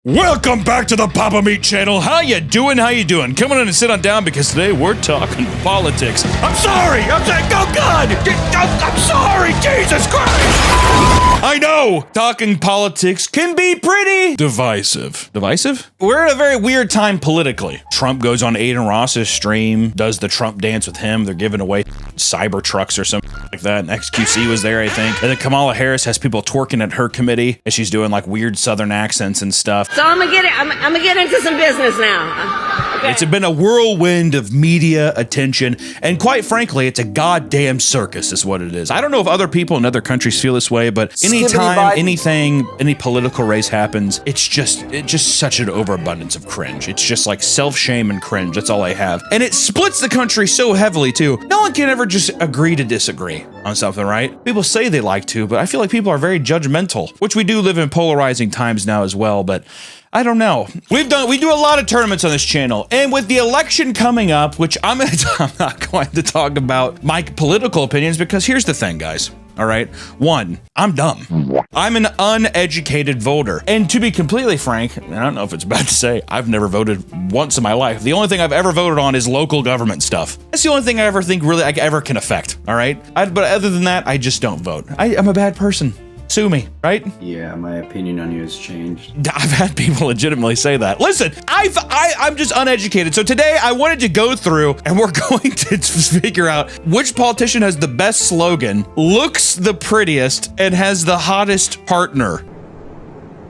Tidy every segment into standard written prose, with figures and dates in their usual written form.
Welcome back to the Papa Meat channel. How you doing? How you doing? Come on in and sit on down because today we're talking politics. I'm sorry. I'm saying, oh God. I'm sorry. Jesus Christ. I know. Talking politics can be pretty divisive. Divisive? We're in a very weird time politically. Trump goes on Aiden Ross's stream, does the Trump dance with him. They're giving away cyber trucks or something like that. And XQC was there, I think. And then Kamala Harris has people twerking at her committee and she's doing like weird Southern accents and stuff. So I'm gonna get into some business now. Okay. It's been a whirlwind of media attention, and quite frankly, it's a goddamn circus is what it is. I don't know if other people in other countries feel this way, but anytime any political race happens, it's just such an overabundance of cringe. It's just like self-shame and cringe. That's all I have. And it splits the country so heavily too. No one can ever just agree to disagree on something, right? People say they like to, but I feel like people are very judgmental, which we do live in polarizing times now as well, but I don't know. We do a lot of tournaments on this channel, and with the election coming up, which I'm not going to talk about my political opinions because here's the thing, guys. All right. One, I'm dumb. I'm an uneducated voter. And to be completely frank, and I don't know if it's bad to say, I've never voted once in my life. The only thing I've ever voted on is local government stuff. That's the only thing I ever think really I ever can affect. All right. But other than that, I just don't vote. I'm a bad person. Sue me, right? Yeah, my opinion on you has changed. I've had people legitimately say that. Listen, I'm just uneducated. So today I wanted to go through and we're going to figure out which politician has the best slogan, looks the prettiest, and has the hottest partner.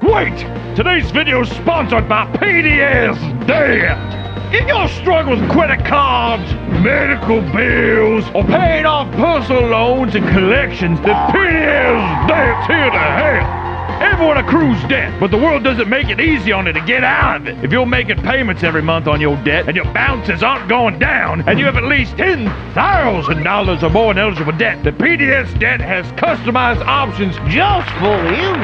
Wait! Today's video is sponsored by PDS Debt. If you're struggling with credit cards, medical bills, or paying off personal loans and collections, then PDS Debt's here to help. Everyone accrues debt, but the world doesn't make it easy on it to get out of it. If you're making payments every month on your debt and your balances aren't going down, and you have at least $10,000 or more in eligible debt, then PDS Debt has customized options just for you.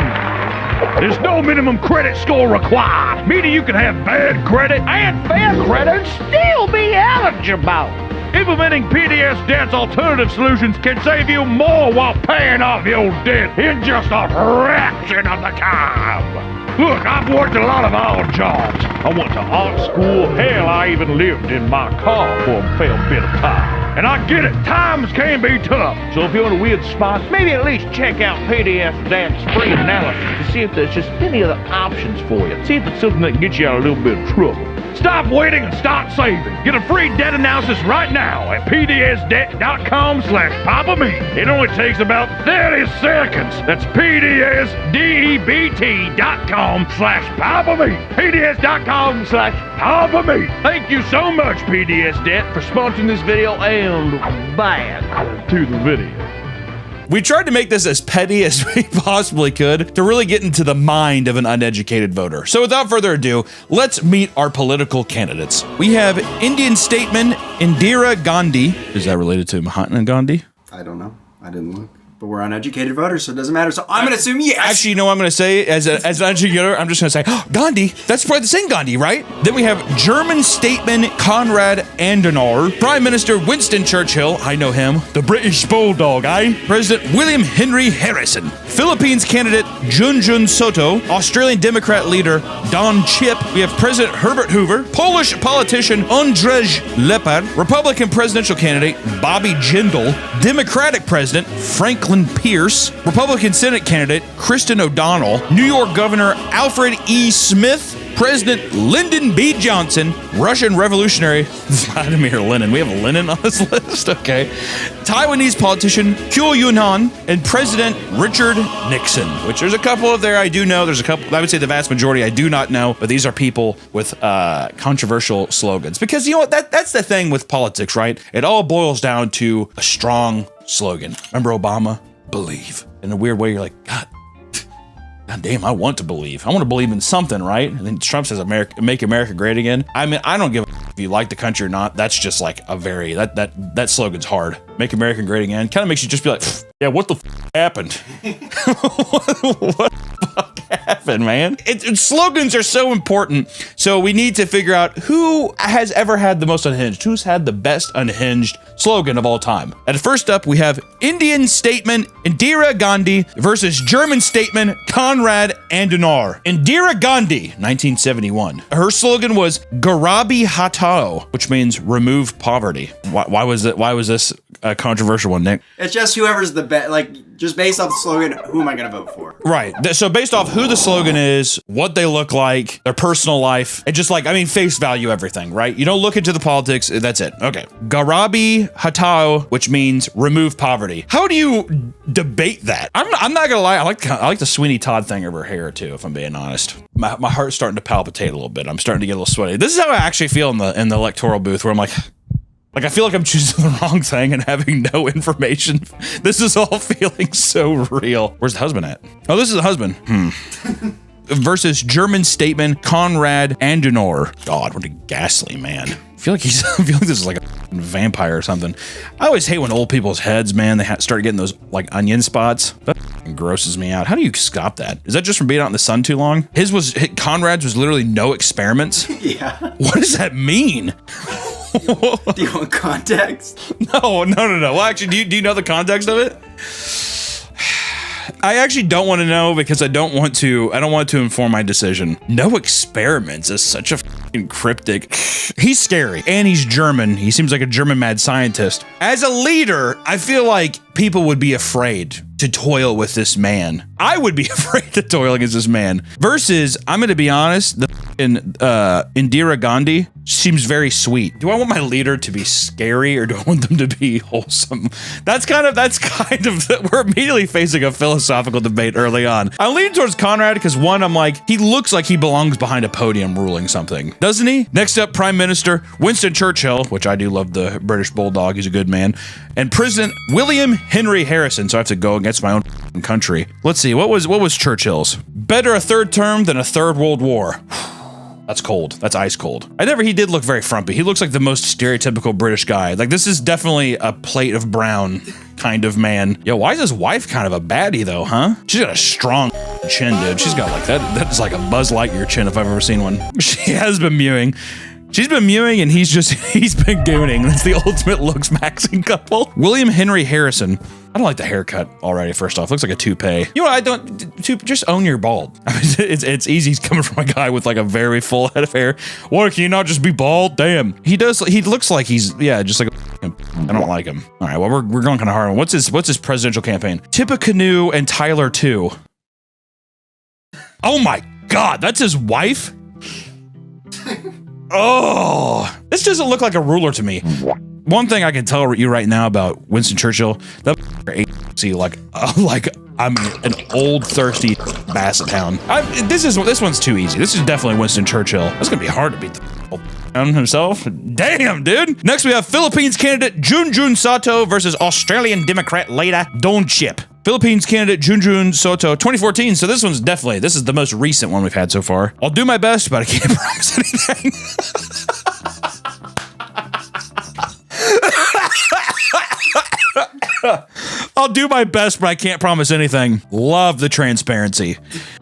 There's no minimum credit score required, meaning you can have bad credit and fair credit and still be eligible. Implementing PDS Debt's alternative solutions can save you more while paying off your debt in just a fraction of the time. Look, I've worked a lot of odd jobs. I went to art school. Hell, I even lived in my car for a fair bit of time. And I get it, times can be tough. So if you're in a weird spot, maybe at least check out PDS Debt's free analysis to see if there's just any other options for you. See if it's something that can get you out of a little bit of trouble. Stop waiting and start saving. Get a free debt analysis right now at pdsdebt.com/PapaMeat. It only takes about 30 seconds. That's pdsdebt.com/PapaMeat. pds.com/PapaMeat. Thank you so much, PDS Debt, for sponsoring this video, and back to the video. We tried to make this as petty as we possibly could to really get into the mind of an uneducated voter. So without further ado, let's meet our political candidates. We have Indian statesman Indira Gandhi. Is that related to Mahatma Gandhi? I don't know. I didn't look. But we're uneducated voters, so it doesn't matter. So I'm going to assume yes. Actually, you know what I'm going to say? As an educator, I'm just going to say, oh, Gandhi. That's probably the same Gandhi, right? Then we have German statesman Konrad Adenauer, Prime Minister Winston Churchill. I know him. The British Bulldog, eh? President William Henry Harrison. Philippines candidate Junjun Soto. Australian Democrat leader Don Chip. We have President Herbert Hoover. Polish politician Andrzej Lepard. Republican presidential candidate Bobby Jindal. Democratic president Franklin Pierce, Republican Senate candidate Kristen O'Donnell, New York Governor Alfred E. Smith, President Lyndon B. Johnson, Russian revolutionary Vladimir Lenin. We have Lenin on this list? Okay. Taiwanese politician Kyu Yun-han, and President Richard Nixon, which there's a couple of there I do know. There's a couple, I would say the vast majority I do not know, but these are people with controversial slogans. Because you know what, that's the thing with politics, right? It all boils down to a strong slogan. Remember Obama? Believe. In a weird way, you're like, God damn, I want to believe. I want to believe in something, right? And then Trump says, make America great again. I mean, I don't give a if you like the country or not. That's just like a very, that slogan's hard. Make America great again. Kind of makes you just be like, yeah, what the happened? What the fuck happened? laughing, man. Slogans are so important. So we need to figure out who has ever had the most unhinged. Who's had the best unhinged slogan of all time. And first up, we have Indian statement Indira Gandhi versus German statement Konrad Adenauer. Indira Gandhi, 1971. Her slogan was Garibi Hatao, which means remove poverty. Why was this a controversial one, Nick? It's just whoever's the best, like, just based off the slogan, who am I going to vote for? Right. So based off who the slogan is, what they look like, their personal life, and just like, I mean, face value everything, right? You don't look into the politics, that's it. Okay. Garibi Hatao, which means remove poverty. How do you debate that? I'm not gonna lie, I like the Sweeney Todd thing of her hair too, if I'm being honest. My heart's starting to palpitate a little bit. I'm starting to get a little sweaty. This is how I actually feel in the electoral booth, where I'm like I feel like I'm choosing the wrong thing and having no information. This is all feeling so real. Where's the husband at? Oh, this is the husband. Versus German statement Konrad Adenauer. God, what a ghastly man. I feel like this is like a vampire or something. I always hate when old people's heads, man, they start getting those like onion spots. That grosses me out. How do you stop that? Is that just from being out in the sun too long? Konrad's was literally no experiments. Yeah. What does that mean? Do you want context? No. Well, actually, do you know the context of it? I actually don't want to know because I don't want to inform my decision. No experiments is such a fucking cryptic. He's scary and he's German. He seems like a German mad scientist. As a leader, I feel like people would be afraid to toil with this man. I would be afraid to toil against this man. Versus, I'm going to be honest, the Indira Gandhi seems very sweet. Do I want my leader to be scary or do I want them to be wholesome? That's kind of we're immediately facing a philosophical debate early on. I'm leaning towards Konrad because one, I'm like, he looks like he belongs behind a podium ruling something, doesn't he? Next up, Prime Minister Winston Churchill, which I do love the British Bulldog. He's a good man. And President William Henry Harrison. So I have to go against my own country. Let's see, what was Churchill's? Better a third term than a third world war. That's cold. That's ice cold. He did look very frumpy. He looks like the most stereotypical British guy. Like, this is definitely a plate of brown kind of man. Yo, why is his wife kind of a baddie though, huh? She's got a strong chin, dude. She's got like that's like a Buzz Lightyear chin if I've ever seen one. She has been mewing. She's been mewing and he's been gooning. That's the ultimate looks maxing couple. William Henry Harrison. I don't like the haircut already, first off. Looks like a toupee. You know what, just own your bald. I mean, it's easy. He's coming from a guy with like a very full head of hair. What, can you not just be bald? Damn. He looks like he's, just like I don't like him. All right, well, we're going kind of hard. What's his presidential campaign? Tippecanoe and Tyler 2. Oh my God, that's his wife? Oh, this doesn't look like a ruler to me. One thing I can tell you right now about Winston Churchill, that like I'm an old thirsty basset hound. This one's too easy. This is definitely Winston Churchill. That's gonna be hard to beat the hound himself. Damn, dude. Next we have Philippines candidate Junjun Soto versus Australian Democrat leader Don Chip. Philippines candidate Junjun Soto, 2014. So this is the most recent one we've had so far. I'll do my best, but I can't promise anything. I'll do my best, but I can't promise anything. Love the transparency.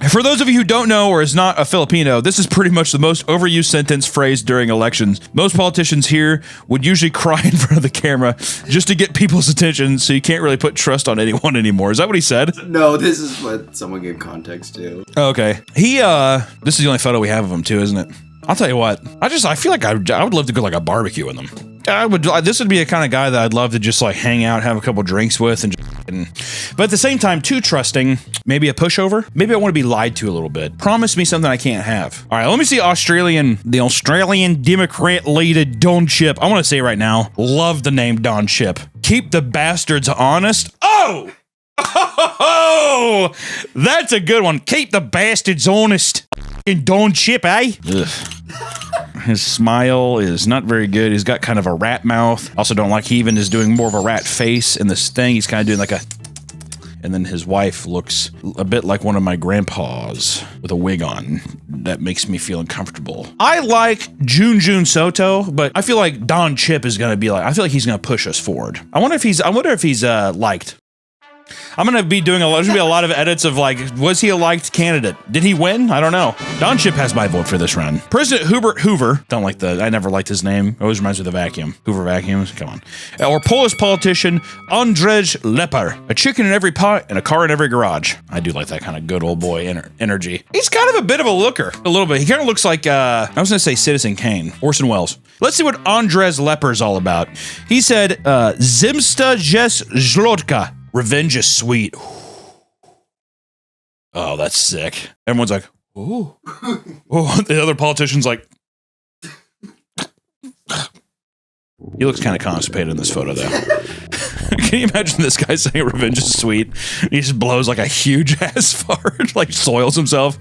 For those of you who don't know or is not a Filipino, this is pretty much the most overused sentence phrased during elections. Most politicians here would usually cry in front of the camera just to get people's attention, so you can't really put trust on anyone anymore. Is that what he said? No, this is what someone gave context to. Okay. This is the only photo we have of him too, isn't it? I'll tell you what. I feel like I would love to go like a barbecue with them. This would be a kind of guy that I'd love to just like hang out, have a couple drinks with, but at the same time, too trusting, maybe a pushover. Maybe I want to be lied to a little bit. Promise me something I can't have. All right, let me see the Australian Democrat leader Don Chip. I want to say right now, love the name Don Chip. Keep the bastards honest. Oh, that's a good one. Keep the bastards honest. In Don Chip, eh? Ugh. His smile is not very good. He's got kind of a rat mouth. Also don't like he even is doing more of a rat face in this thing. He's kind of doing like a... And then his wife looks a bit like one of my grandpas with a wig on. That makes me feel uncomfortable. I like Junjun Soto, but I feel like Don Chip is going to be like... I feel like he's going to push us forward. I wonder if he's liked. I'm gonna be doing there's gonna be a lot of edits of like, was he a liked candidate? Did he win? I don't know. Don Chip has my vote for this round. President Hubert Hoover, I never liked his name. It always reminds me of the vacuum. Hoover vacuums, come on. Or Polish politician Andrzej Leper. A chicken in every pot and a car in every garage. I do like that kind of good old boy energy. He's kind of a bit of a looker, a little bit. He kind of looks like, I was gonna say Citizen Kane, Orson Welles. Let's see what Andrzej Leper's all about. He said, Zimsta jest zlotka. Revenge is sweet. Oh, that's sick. Everyone's like, ooh. Oh, the other politician's like, he looks kind of constipated in this photo, though. Can you imagine this guy saying revenge is sweet? He just blows like a huge ass fart, like soils himself.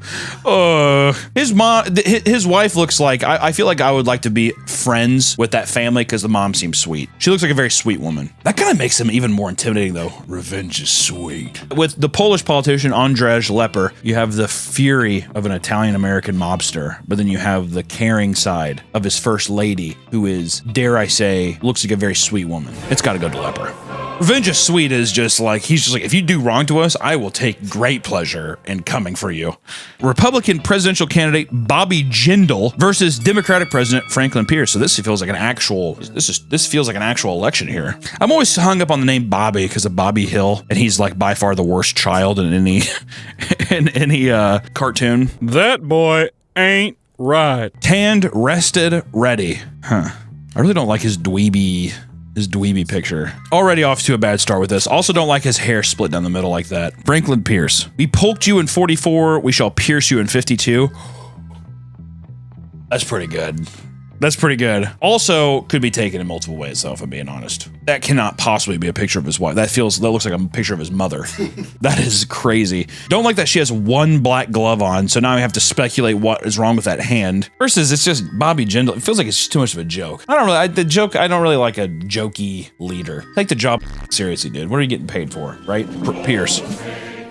His wife looks like, I feel like I would like to be friends with that family because the mom seems sweet. She looks like a very sweet woman. That kind of makes him even more intimidating, though. Revenge is sweet. With the Polish politician Andrzej Leper, you have the fury of an Italian-American mobster, but then you have the caring side of his first lady, who is, dare I say, looks like a very sweet woman. It's got to go to Leper. Revenge is sweet is just like, he's just like, if you do wrong to us, I will take great pleasure in coming for you. Republican presidential candidate Bobby Jindal versus Democratic President Franklin Pierce. So this feels like an actual, this feels like an actual election here. I'm always hung up on the name Bobby because of Bobby Hill, and he's like by far the worst child in any cartoon. That boy ain't right. Tanned, rested, ready. Huh. I really don't like his dweeby picture. Already off to a bad start with this. Also don't like his hair split down the middle like that. Franklin Pierce. We poked you in 44, we shall pierce you in 52. That's pretty good. That's pretty good. Also, could be taken in multiple ways, though, if I'm being honest. That cannot possibly be a picture of his wife. That looks like a picture of his mother. That is crazy. Don't like that she has one black glove on, so now I have to speculate what is wrong with that hand. Versus, it's just Bobby Jindal. It feels like it's just too much of a joke. I don't really like a jokey leader. Take the job seriously, dude. What are you getting paid for, right? Pierce.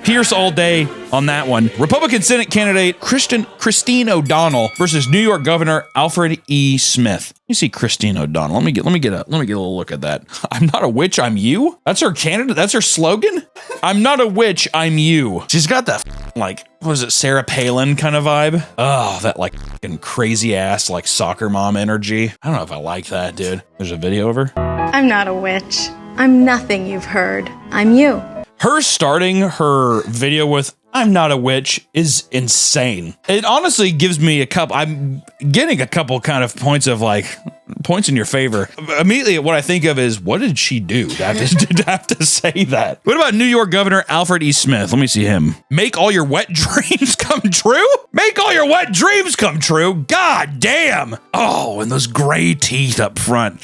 Pierce all day on that one. Republican Senate candidate Christine O'Donnell versus New York Governor Alfred E. Smith. You see Christine O'Donnell. Let me get a little look at that. I'm not a witch, I'm you. That's her candidate. That's her slogan. I'm not a witch, I'm you. She's got that like, what is it, Sarah Palin kind of vibe. Oh, that like fucking crazy ass like soccer mom energy. I don't know if I like that, dude. There's a video of her. I'm not a witch. I'm nothing you've heard. I'm you. Her starting her video with "I'm not a witch" is insane. It honestly gives me I'm getting a couple kind of points in your favor. Immediately what I think of is, what did she do to have to say that? What about New York Governor Alfred E. Smith? Let me see him. Make all your wet dreams come true? Make all your wet dreams come true? God damn. Oh, and those gray teeth up front.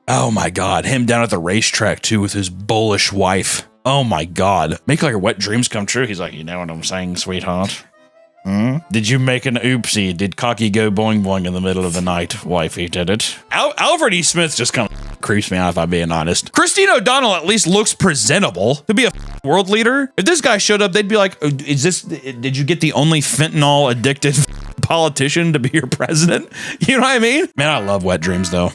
Oh my God, him down at the racetrack too with his bullish wife. Oh my God, make all your wet dreams come true. He's like, you know what I'm saying, sweetheart? Did you make an oopsie? Did cocky go boing boing in the middle of the night? Wifey did it. Alfred E. Smith just kind of creeps me out if I'm being honest. Christine O'Donnell at least looks presentable to be a world leader. If this guy showed up, they'd be like, did you get the only fentanyl addicted politician to be your president? You know what I mean? Man, I love wet dreams though.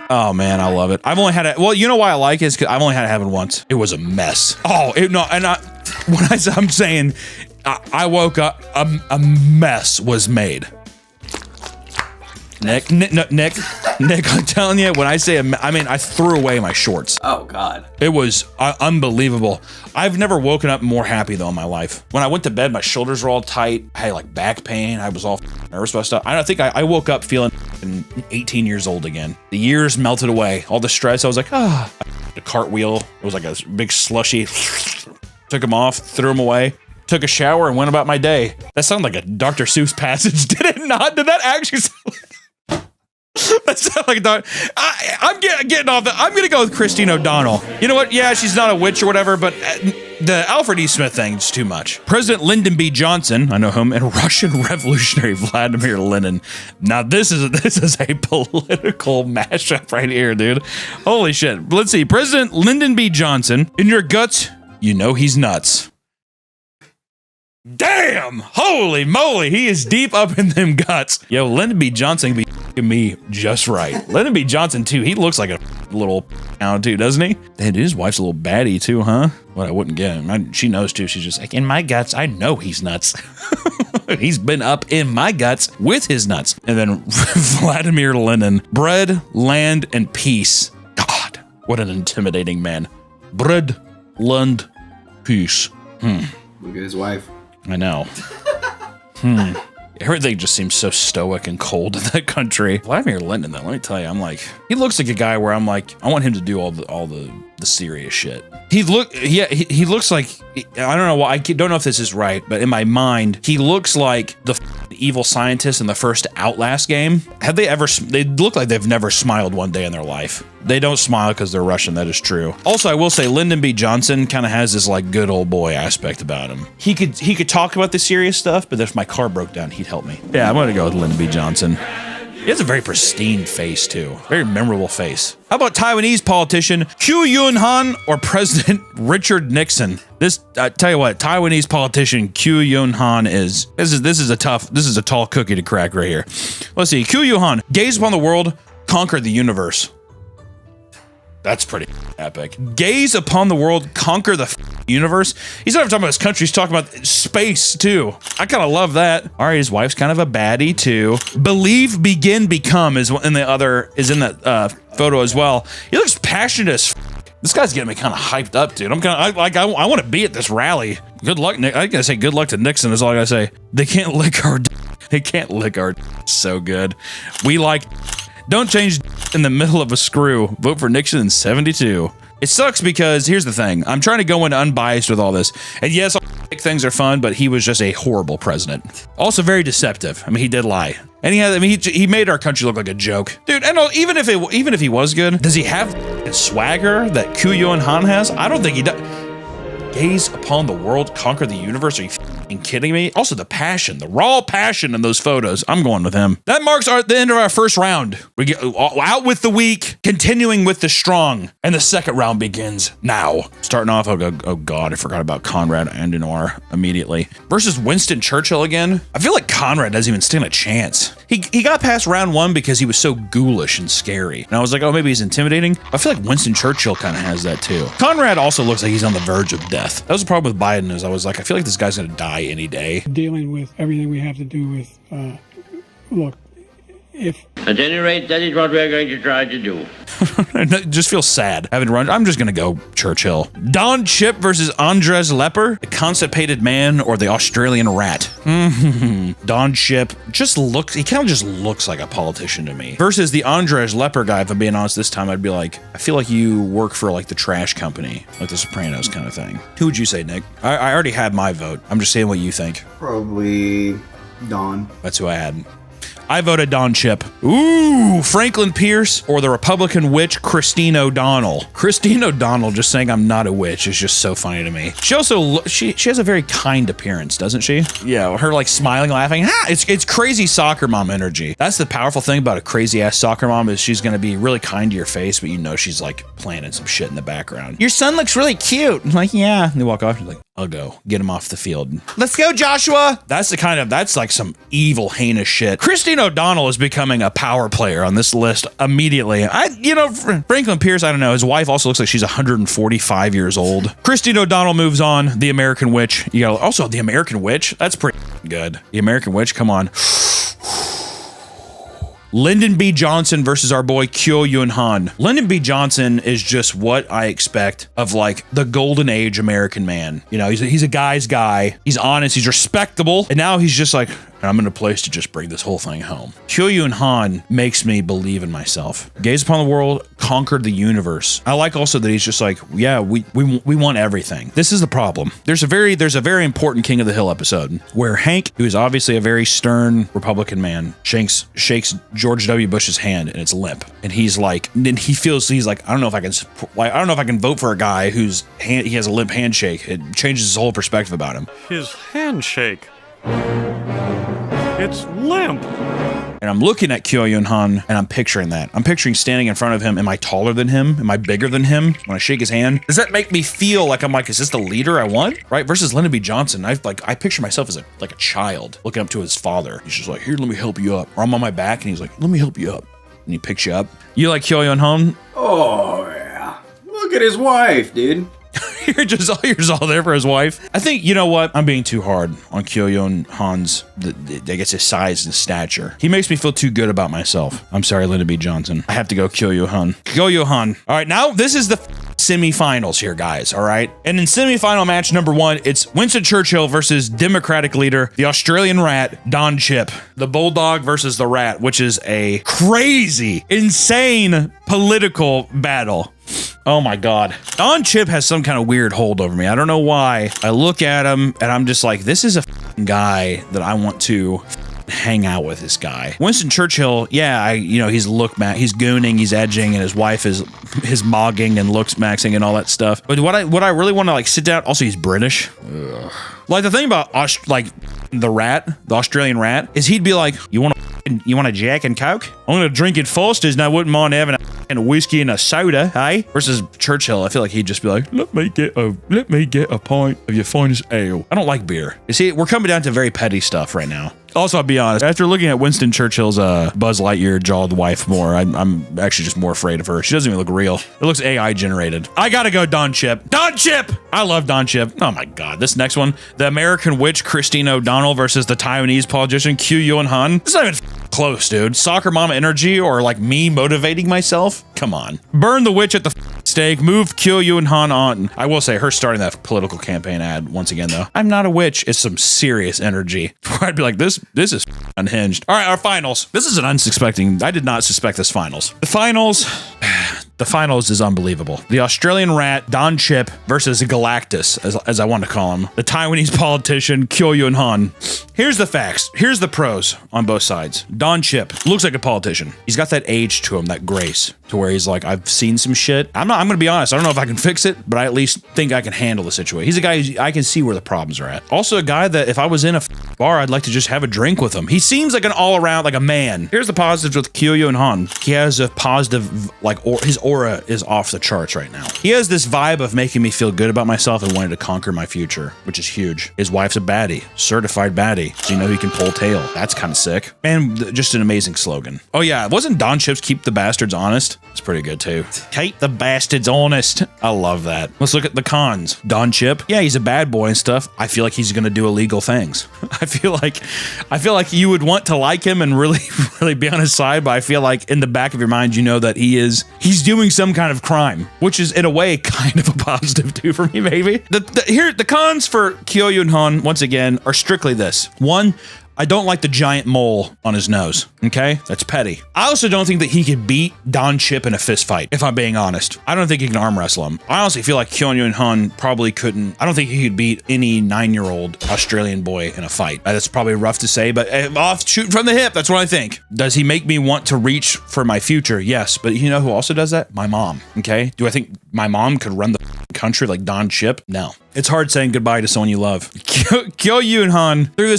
Oh man, I love it. I've only had it. Well, you know why I like it is because I've only had it happen once. It was a mess. Oh, I'm saying, I woke up, a mess was made. Nick, I'm telling you, when I say I threw away my shorts. Oh God. It was unbelievable. I've never woken up more happy though in my life. When I went to bed, my shoulders were all tight. I had like back pain. I was all nervous about stuff. I think I woke up feeling 18 years old again. The years melted away. All the stress. I was like, the cartwheel. It was like a big slushy. Took them off, threw them away. Took a shower and went about my day. That sounded like a Dr. Seuss passage, did it not? Did that actually sound like... That sounded like a doctor. I'm getting off I'm gonna go with Christine O'Donnell. You know what? Yeah, she's not a witch or whatever, but the Alfred E. Smith thing is too much. President Lyndon B. Johnson, I know him, and Russian revolutionary Vladimir Lenin. Now this is a political mashup right here, dude. Holy shit. Let's see. President Lyndon B. Johnson, in your guts, you know he's nuts. Damn! Holy moly, he is deep up in them guts. Yo, Lyndon B. Johnson can be me just right. Lyndon B. Johnson too, he looks like a little now too, doesn't he? Damn, dude, his wife's a little baddie too, huh? What I wouldn't get him. She knows too. She's just like, in my guts, I know he's nuts. He's been up in my guts with his nuts. And then Vladimir Lenin, bread, land, and peace. God, what an intimidating man. Bread, land, peace. Look at his wife. I know. Everything just seems so stoic and cold in that country. Vladimir Lenin, though, let me tell you, I'm like, he looks like a guy where I'm like, I want him to do all the serious shit. He looks like, I don't know why, I don't know if this is right, but in my mind, he looks like the evil scientist in the first Outlast game. They look like they've never smiled one day in their life. They don't smile because they're Russian, that is true. Also, I will say Lyndon B. Johnson kind of has this like good old boy aspect about him. He could talk about the serious stuff, but if my car broke down, he'd help me. Yeah, I'm gonna go with Lyndon B. Johnson. He has a very pristine face, too. Very memorable face. How about Taiwanese politician Kyu Yun Han or President Richard Nixon? Tell you what, Taiwanese politician Kyu Yun Han this is a tall cookie to crack right here. Let's see, Kyu Yun Han, gaze upon the world, conquer the universe. That's pretty epic. Gaze upon the world, conquer the universe. He's not even talking about his country, he's talking about space too. I kind of love that. All right, his wife's kind of a baddie too. Believe, begin, become is in that photo as well. He looks passionate as This guy's getting me kind of hyped up, dude. I want to be at this rally. Good luck, Nick. I gotta say good luck to Nixon is all I gotta say. They can't lick our They can't lick our so good. We like don't change in the middle of a screw. Vote for Nixon in 72. It sucks because here's the thing. I'm trying to go in unbiased with all this. And yes, things are fun, but he was just a horrible president. Also very deceptive. I mean, he did lie. And he made our country look like a joke. Dude, and even if he was good, does he have swagger that Kyu Yun Han has? I don't think he does. Gaze upon the world, conquer the universe. Are you f***ing kidding me? Also the passion, the raw passion in those photos. I'm going with him. That marks the end of our first round. We get out with the weak, continuing with the strong, and the second round begins now. Starting off, oh God, I forgot about Konrad Adenauer immediately. Versus Winston Churchill again. I feel like Konrad doesn't even stand a chance. He got past round one because he was so ghoulish and scary. And I was like, oh, maybe he's intimidating. I feel like Winston Churchill kind of has that too. Konrad also looks like he's on the verge of death. That was the problem with Biden is I was like, I feel like this guy's gonna die any day. Dealing with everything we have to do with, look, if... At any rate, that is what we're going to try to do. It just feels sad having run. I'm just gonna go Churchill. Don Chip versus Andres Lepper, the constipated man or the Australian rat. Don Chip he kind of just looks like a politician to me. Versus the Andres Lepper guy, if I'm being honest, this time I'd be like, I feel like you work for like the trash company, like the Sopranos kind of thing. Who would you say, Nick? I already had my vote. I'm just saying what you think. Probably Don. That's who I had. I voted Don Chip. Ooh, Franklin Pierce or the Republican witch Christine O'Donnell. Christine O'Donnell just saying I'm not a witch is just so funny to me. She also she has a very kind appearance, doesn't she? Yeah, her like smiling, laughing. It's crazy soccer mom energy. That's the powerful thing about a crazy ass soccer mom is she's gonna be really kind to your face, but you know she's like planning some shit in the background. Your son looks really cute. I'm like, yeah. And they walk off. She's like, I'll go get him off the field. Let's go, Joshua. That's like some evil, heinous shit. Christine O'Donnell is becoming a power player on this list immediately. Franklin Pierce, I don't know. His wife also looks like she's 145 years old. Christine O'Donnell moves on. The American Witch. You got also the American Witch. That's pretty good. The American Witch. Come on. Lyndon B. Johnson versus our boy Kyu Yun Han. Lyndon B. Johnson is just what I expect of like the golden age American man. You know, he's a guy's guy. He's honest. He's respectable. And now he's just like, I'm in a place to just bring this whole thing home. Kyu Yun Han makes me believe in myself. Gaze upon the world, conquered the universe. I like also that he's just like, yeah, we want everything. This is the problem. There's a very important King of the Hill episode where Hank, who is obviously a very stern Republican man, shakes George W. Bush's hand and it's limp. And he's like, then he's like, I don't know if I can vote for a guy whose hand, he has a limp handshake. It changes his whole perspective about him. His handshake. It's limp. And I'm looking at Kyu Yun Han and I'm picturing that. I'm picturing standing in front of him. Am I taller than him? Am I bigger than him? When I shake his hand, does that make me feel like I'm like, is this the leader I want? Right? Versus Lyndon B. Johnson. I picture myself as like a child looking up to his father. He's just like, here, let me help you up. Or I'm on my back and he's like, let me help you up. And he picks you up. You like Kyu Yun Han? Oh, yeah. at his wife, dude. You're all there for his wife. I think, you know what? I'm being too hard on Kyo-Yoon Han's, I guess, his size and stature. He makes me feel too good about myself. I'm sorry, Linda B. Johnson. I have to go Kyo-Yoon Han. Kyo-Yoon Han. All right, now this is the semifinals here, guys, all right? And in semifinal match number 1, it's Winston Churchill versus Democratic leader, the Australian rat, Don Chip. The Bulldog versus the Rat, which is a crazy, insane political battle. Oh my God. Don Chip has some kind of weird hold over me. I don't know why. I look at him and I'm just like, this is a guy that I want to hang out with. This guy. Winston Churchill, yeah, he's he's gooning, he's edging, and his wife is mogging and looks maxing and all that stuff. But what I really want to like sit down, also he's British. Ugh. Like the thing about the Rat, the Australian Rat, is he'd be like, you want a Jack and Coke? I'm gonna drink it Foster's and I wouldn't mind having a whiskey and a soda, hey? Versus Churchill, I feel like he'd just be like, let me get a pint of your finest ale. I don't like beer. You see, we're coming down to very petty stuff right now. Also, I'll be honest, after looking at Winston Churchill's Buzz Lightyear jawed wife more, I'm actually just more afraid of her. She doesn't even look real. It looks AI generated. I gotta go Don Chip. Don Chip! I love Don Chip. Oh my God. This next one, the American witch Christine O'Donnell versus the Taiwanese politician Kyo-Yoon Han. This is not even close, dude. Soccer mama energy or like me motivating myself? Come on. Burn the witch at the stake. Move Kyo-Yoon Han on. I will say her starting that political campaign ad once again though. I'm not a witch. It's some serious energy. I'd be like, this is unhinged. All right, our finals. This is an unsuspecting. I did not suspect this finals. The finals is unbelievable. The Australian Rat, Don Chip versus Galactus, as I want to call him. The Taiwanese politician, Kyo-Yoon Han. Here's the facts. Here's the pros on both sides. Don Chip looks like a politician. He's got that age to him, that grace, to where he's like, I've seen some shit. I'm going to be honest. I don't know if I can fix it, but I at least think I can handle the situation. He's a guy I can see where the problems are at. Also a guy that if I was in a bar, I'd like to just have a drink with him. He seems like an all around, like a man. Here's the positives with Kyo-Yoon Han. He has a positive, his aura is off the charts right now. He has this vibe of making me feel good about myself and wanting to conquer my future, which is huge. His wife's a baddie, certified baddie. So you know he can pull tail. That's kind of sick. And just an amazing slogan. Oh yeah, wasn't Don Chip's Keep the Bastards Honest? It's pretty good too. Keep the bastards honest. I love that. Let's look at the cons. Don Chip, yeah, he's a bad boy and stuff. I feel like he's gonna do illegal things. I feel like you would want to like him and really be on his side, but I feel like in the back of your mind, you know that he's doing some kind of crime, which is in a way kind of a positive too for me, maybe. The cons for Kyo-Yoon Han, once again, are strictly this. One, I don't like the giant mole on his nose, okay? That's petty. I also don't think that he could beat Don Chip in a fist fight, if I'm being honest. I don't think he can arm wrestle him. I honestly feel like Kyo-Yoon Han probably couldn't. I don't think he could beat any 9-year-old Australian boy in a fight. That's probably rough to say, but off shooting from the hip, that's what I think. Does he make me want to reach for my future? Yes, but you know who also does that? My mom, okay? Do I think my mom could run the country like Don Chip? No. It's hard saying goodbye to someone you love. Kyo-Yoon Han, through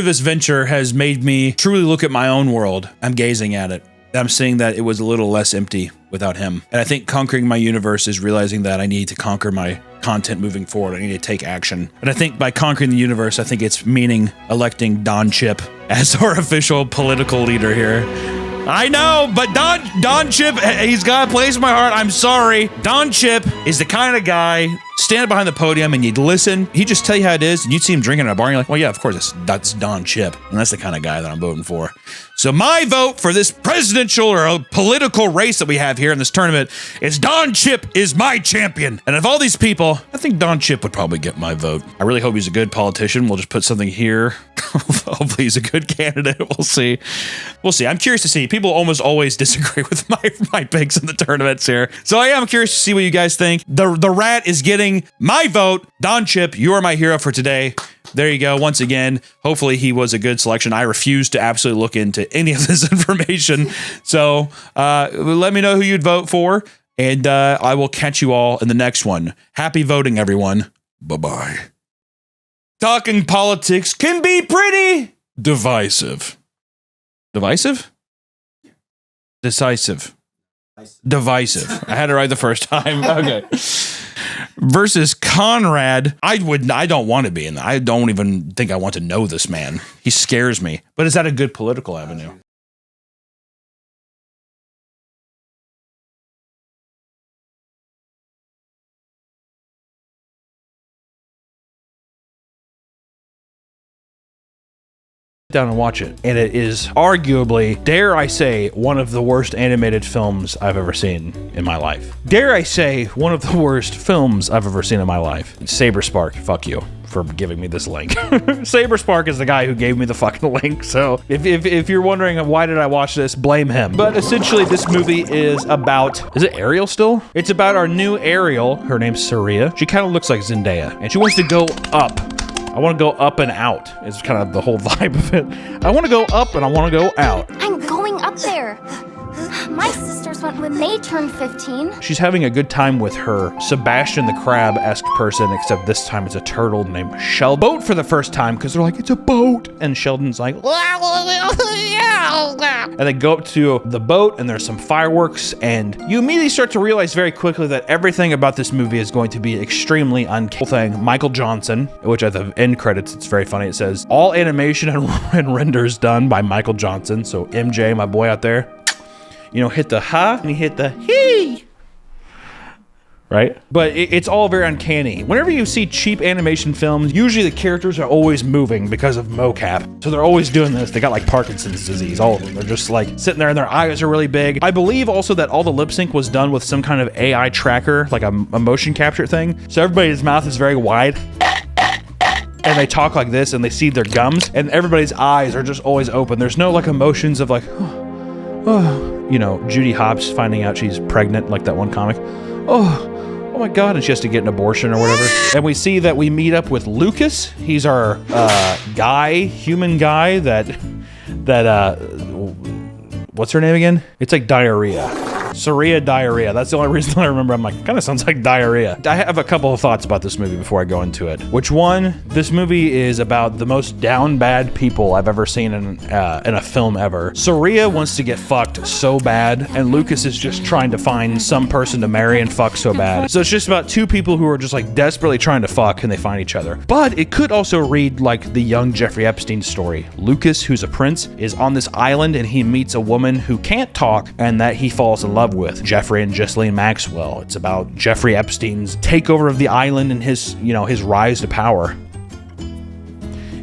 this venture, has made me truly look at my own world. I'm gazing at it. I'm seeing that it was a little less empty without him. And I think conquering my universe is realizing that I need to conquer my content moving forward. I need to take action. And I think by conquering the universe, I think it's meaning electing Don Chip as our official political leader here. I know, but Don Chip, he's got a place in my heart. I'm sorry. Don Chip is the kind of guy, stand behind the podium and you'd listen. He'd just tell you how it is, and you'd see him drinking at a bar, and you're like, well, yeah, of course, that's Don Chip. And that's the kind of guy that I'm voting for. So my vote for this presidential or political race that we have here in this tournament is Don Chip is my champion. And of all these people, I think Don Chip would probably get my vote. I really hope he's a good politician. We'll just put something here. Hopefully he's a good candidate. We'll see. We'll see. I'm curious to see. People almost always disagree with my picks in the tournaments here. So I am curious to see what you guys think. The Rat is getting my vote. Don Chip, you are my hero for today. There you go. Once again, hopefully he was a good selection. I refuse to absolutely look into any of this information. So let me know who you'd vote for, and I will catch you all in the next one. Happy voting, everyone. Bye-bye. Talking politics can be pretty divisive. Divisive? Decisive. Divisive. I had it right the first time. Okay. Versus Conrad. I don't want to be in that. I don't even think I want to know this man. He scares me. But is that a good political avenue? down and watch it. And it is arguably, dare I say, one of the worst animated films I've ever seen in my life. Dare I say, one of the worst films I've ever seen in my life. Saberspark, fuck you for giving me this link. Saberspark is the guy who gave me the fucking link, so if you're wondering why did I watch this, blame him. But essentially this movie is about, is it Ariel still? It's about our new Ariel, her name's Saria. She kind of looks like Zendaya, and she wants to go up. I want to go up and out, is kind of the whole vibe of it. I want to go up and I want to go out. I'm going up there. My sisters went when they turned 15. She's having a good time with her Sebastian the Crab-esque person, except this time it's a turtle named Sheldon. Boat for the first time, because they're like, it's a boat. And Sheldon's like, and they go up to the boat, and there's some fireworks, and you immediately start to realize very quickly that everything about this movie is going to be extremely uncanny. Michael Johnson, which at the end credits, it's very funny. It says, all animation and renders done by Michael Johnson. So MJ, my boy out there, you know, hit the ha and you hit the he. Right? But it's all very uncanny. Whenever you see cheap animation films, usually the characters are always moving because of mocap. So they're always doing this. They got like Parkinson's disease, all of them. They're just like sitting there and their eyes are really big. I believe also that all the lip sync was done with some kind of AI tracker, like a motion capture thing. So everybody's mouth is very wide. And they talk like this and they see their gums and everybody's eyes are just always open. There's no like emotions of like, oh, you know, Judy Hopps finding out she's pregnant, like that one comic. Oh my God, and she has to get an abortion or whatever. And we see that we meet up with Lucas. He's our human guy that what's her name again? It's like Diarrhea. Saria Diarrhea. That's the only reason I remember. I'm like, kind of sounds like diarrhea. I have a couple of thoughts about this movie before I go into it. Which one? This movie is about the most down bad people I've ever seen in a film ever. Saria wants to get fucked so bad, and Lucas is just trying to find some person to marry and fuck so bad. So it's just about two people who are just like desperately trying to fuck, and they find each other. But it could also read like the young Jeffrey Epstein story. Lucas, who's a prince, is on this island, and he meets a woman who can't talk, and that he falls in love with, Jeffrey and Ghislaine Maxwell. It's about Jeffrey Epstein's takeover of the island and his, you know, his rise to power.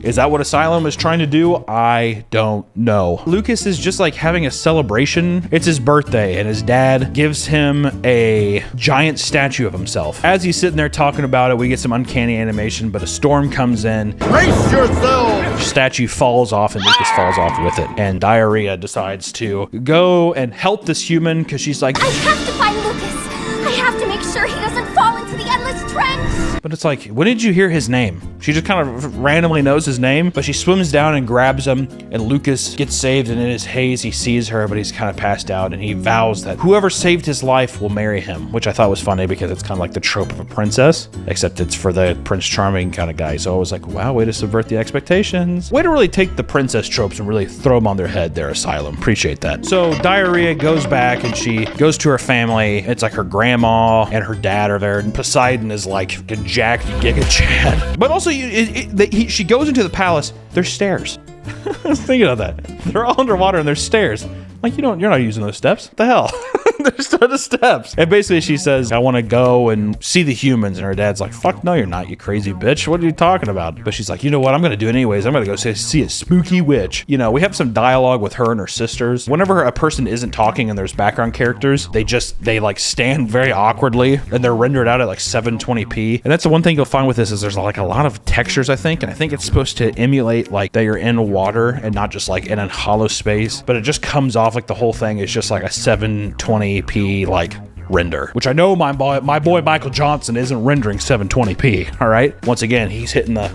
Is that what Asylum is trying to do? I don't know. Lucas is just like having a celebration. It's his birthday and his dad gives him a giant statue of himself. As he's sitting there talking about it, we get some uncanny animation, but a storm comes in. Brace yourself! Statue falls off and Lucas falls off with it. And Diarrhea decides to go and help this human because she's like, I have to find Lucas. I have to make sure he doesn't fall into the endless trench. But it's like, when did you hear his name? She just kind of randomly knows his name, but she swims down and grabs him, and Lucas gets saved, and in his haze, he sees her, but he's kind of passed out, and he vows that whoever saved his life will marry him, which I thought was funny because it's kind of like the trope of a princess, except it's for the Prince Charming kind of guy. So I was like, wow, way to subvert the expectations. Way to really take the princess tropes and really throw them on their head there, Asylum. Appreciate that. So Diarrhea goes back, and she goes to her family. It's like her grandma and her dad are there, and Poseidon is like a jacked Giga Chad. But also, she goes into the palace. There's stairs. I was thinking of that. They're all underwater and there's stairs. Like, you're not using those steps. What the hell? There's the steps. And basically she says, I want to go and see the humans. And her dad's like, fuck no, you're not, you crazy bitch. What are you talking about? But she's like, you know what? I'm going to do it anyways. I'm going to go see a spooky witch. You know, we have some dialogue with her and her sisters. Whenever a person isn't talking and there's background characters, they like stand very awkwardly and they're rendered out at like 720p. And that's the one thing you'll find with this is there's like a lot of textures, I think. And I think it's supposed to emulate like that you're in water and not just like in a hollow space. But it just comes off like the whole thing is just like a 720p like render, which I know my boy Michael Johnson isn't rendering 720p. All right, once again he's hitting the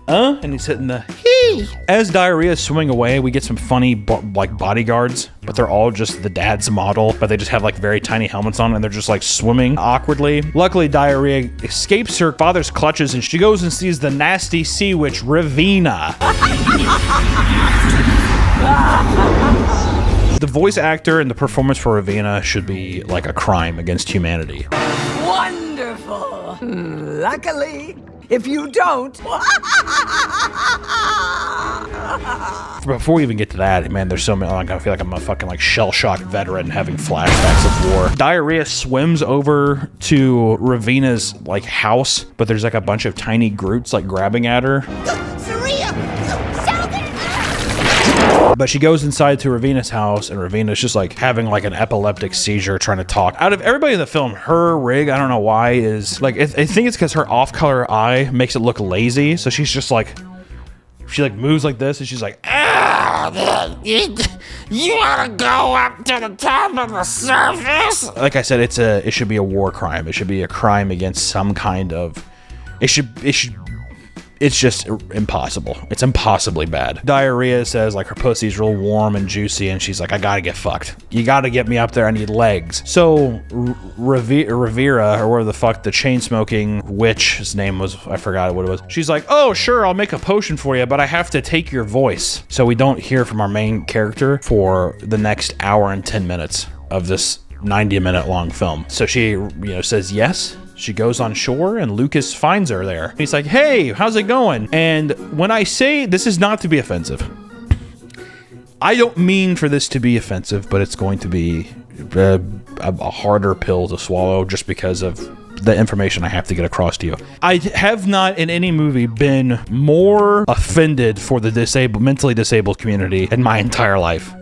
and he's hitting the he. As Diarrhea is swimming away, we get some funny like bodyguards, but they're all just the dad's model, but they just have like very tiny helmets on and they're just like swimming awkwardly. Luckily Diarrhea escapes her father's clutches and she goes and sees the nasty sea witch Ravina. The voice actor and the performance for Ravina should be like a crime against humanity. Wonderful. Luckily, if you don't. Before we even get to that, man, there's so many. Like, I feel like I'm a fucking like shell-shocked veteran having flashbacks of war. Diarrhea swims over to Ravina's like house, but there's like a bunch of tiny Groots like grabbing at her. Saria! Sheldon! But she goes inside to Ravina's house, and Ravina's just like having like an epileptic seizure trying to talk. Out of everybody in the film, her rig, I don't know why, is like, I think it's because her off-color eye makes it look lazy. So she's just like, she like moves like this, and she's like, you wanna go up to the top of the surface? Like I said, it should be a war crime. It should be a crime against some kind of, it's just impossible. It's impossibly bad. Diarrhea says like her pussy's real warm and juicy, and she's like, I gotta get fucked. You gotta get me up there. I need legs. So Rivera, or whatever the fuck the chain smoking witch, his name was, I forgot what it was. She's like, oh sure, I'll make a potion for you, but I have to take your voice. So we don't hear from our main character for the next hour and 10 minutes of this 90-minute long film. So she, says yes. She goes on shore, and Lucas finds her there. He's like, hey, how's it going? And when I say this is not to be offensive, I don't mean for this to be offensive, but it's going to be a harder pill to swallow just because of the information I have to get across to you. I have not in any movie been more offended for the mentally disabled community in my entire life.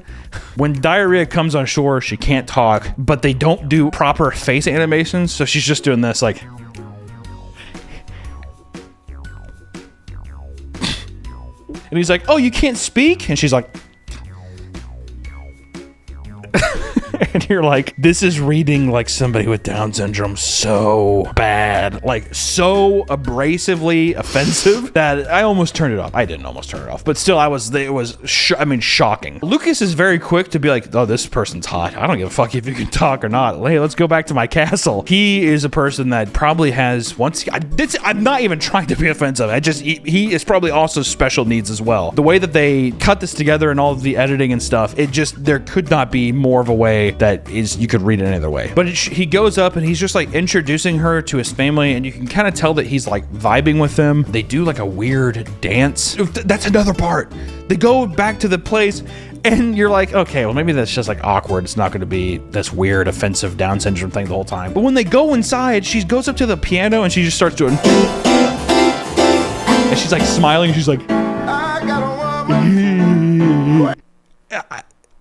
When Diarrhea comes on shore, she can't talk, but they don't do proper face animations, so she's just doing this like... And he's like, oh, you can't speak? And she's like... And you're like, this is reading like somebody with Down syndrome so bad, like so abrasively offensive that I almost turned it off. I didn't almost turn it off, but still, it was shocking. Lucas is very quick to be like, oh, this person's hot. I don't give a fuck if you can talk or not. Hey, let's go back to my castle. He is a person that probably has I'm not even trying to be offensive. He is probably also special needs as well. The way that they cut this together and all of the editing and stuff, there could not be more of a way that is, you could read it any other way. But he goes up and he's just like introducing her to his family, and you can kind of tell that he's like vibing with them. They do like a weird dance. That's another part. They go back to the place, and you're like, okay, well, maybe that's just like awkward. It's not going to be this weird, offensive Down syndrome thing the whole time. But when they go inside, she goes up to the piano and she just starts doing, and she's like smiling. She's like,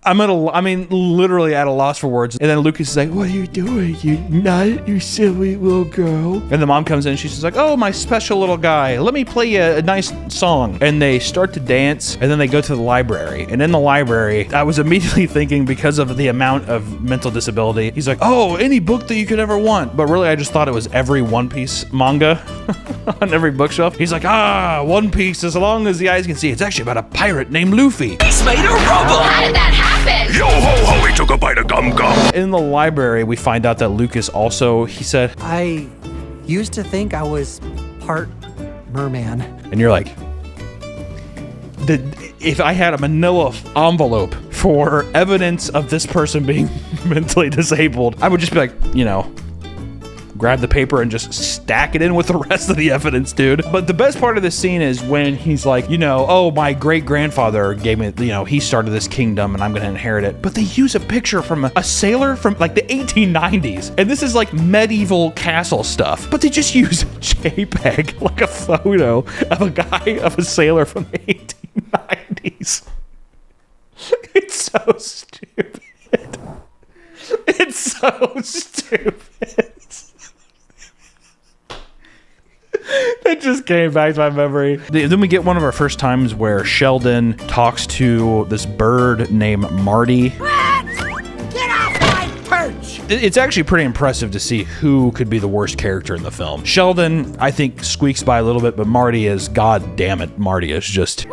I'm literally at a loss for words. And then Lucas is like, what are you doing, you silly little girl? And the mom comes in and she's just like, oh, my special little guy, let me play you a nice song. And they start to dance, and then they go to the library. And in the library, I was immediately thinking, because of the amount of mental disability, he's like, oh, any book that you could ever want. But really, I just thought it was every One Piece manga on every bookshelf. He's like, One Piece, as long as the eyes can see. It's actually about a pirate named Luffy. He's made of rubber! How did that happen? Yo ho ho, he took a bite of gum gum. In the library, we find out that Lucas also, he said, I used to think I was part merman. And you're like, if I had a manila envelope for evidence of this person being mentally disabled, I would just be like, grab the paper and just stack it in with the rest of the evidence, dude. But the best part of this scene is when he's like, oh, my great-grandfather gave me, he started this kingdom and I'm gonna inherit it. But they use a picture from a sailor from like the 1890s. And this is like medieval castle stuff. But they just use a JPEG, like a photo of a sailor from the 1890s. It's so stupid. It's so stupid. It just came back to my memory. Then we get one of our first times where Sheldon talks to this bird named Marty. Get off my perch! It's actually pretty impressive to see who could be the worst character in the film. Sheldon, I think, squeaks by a little bit, but Marty is, god damn it, Marty is just...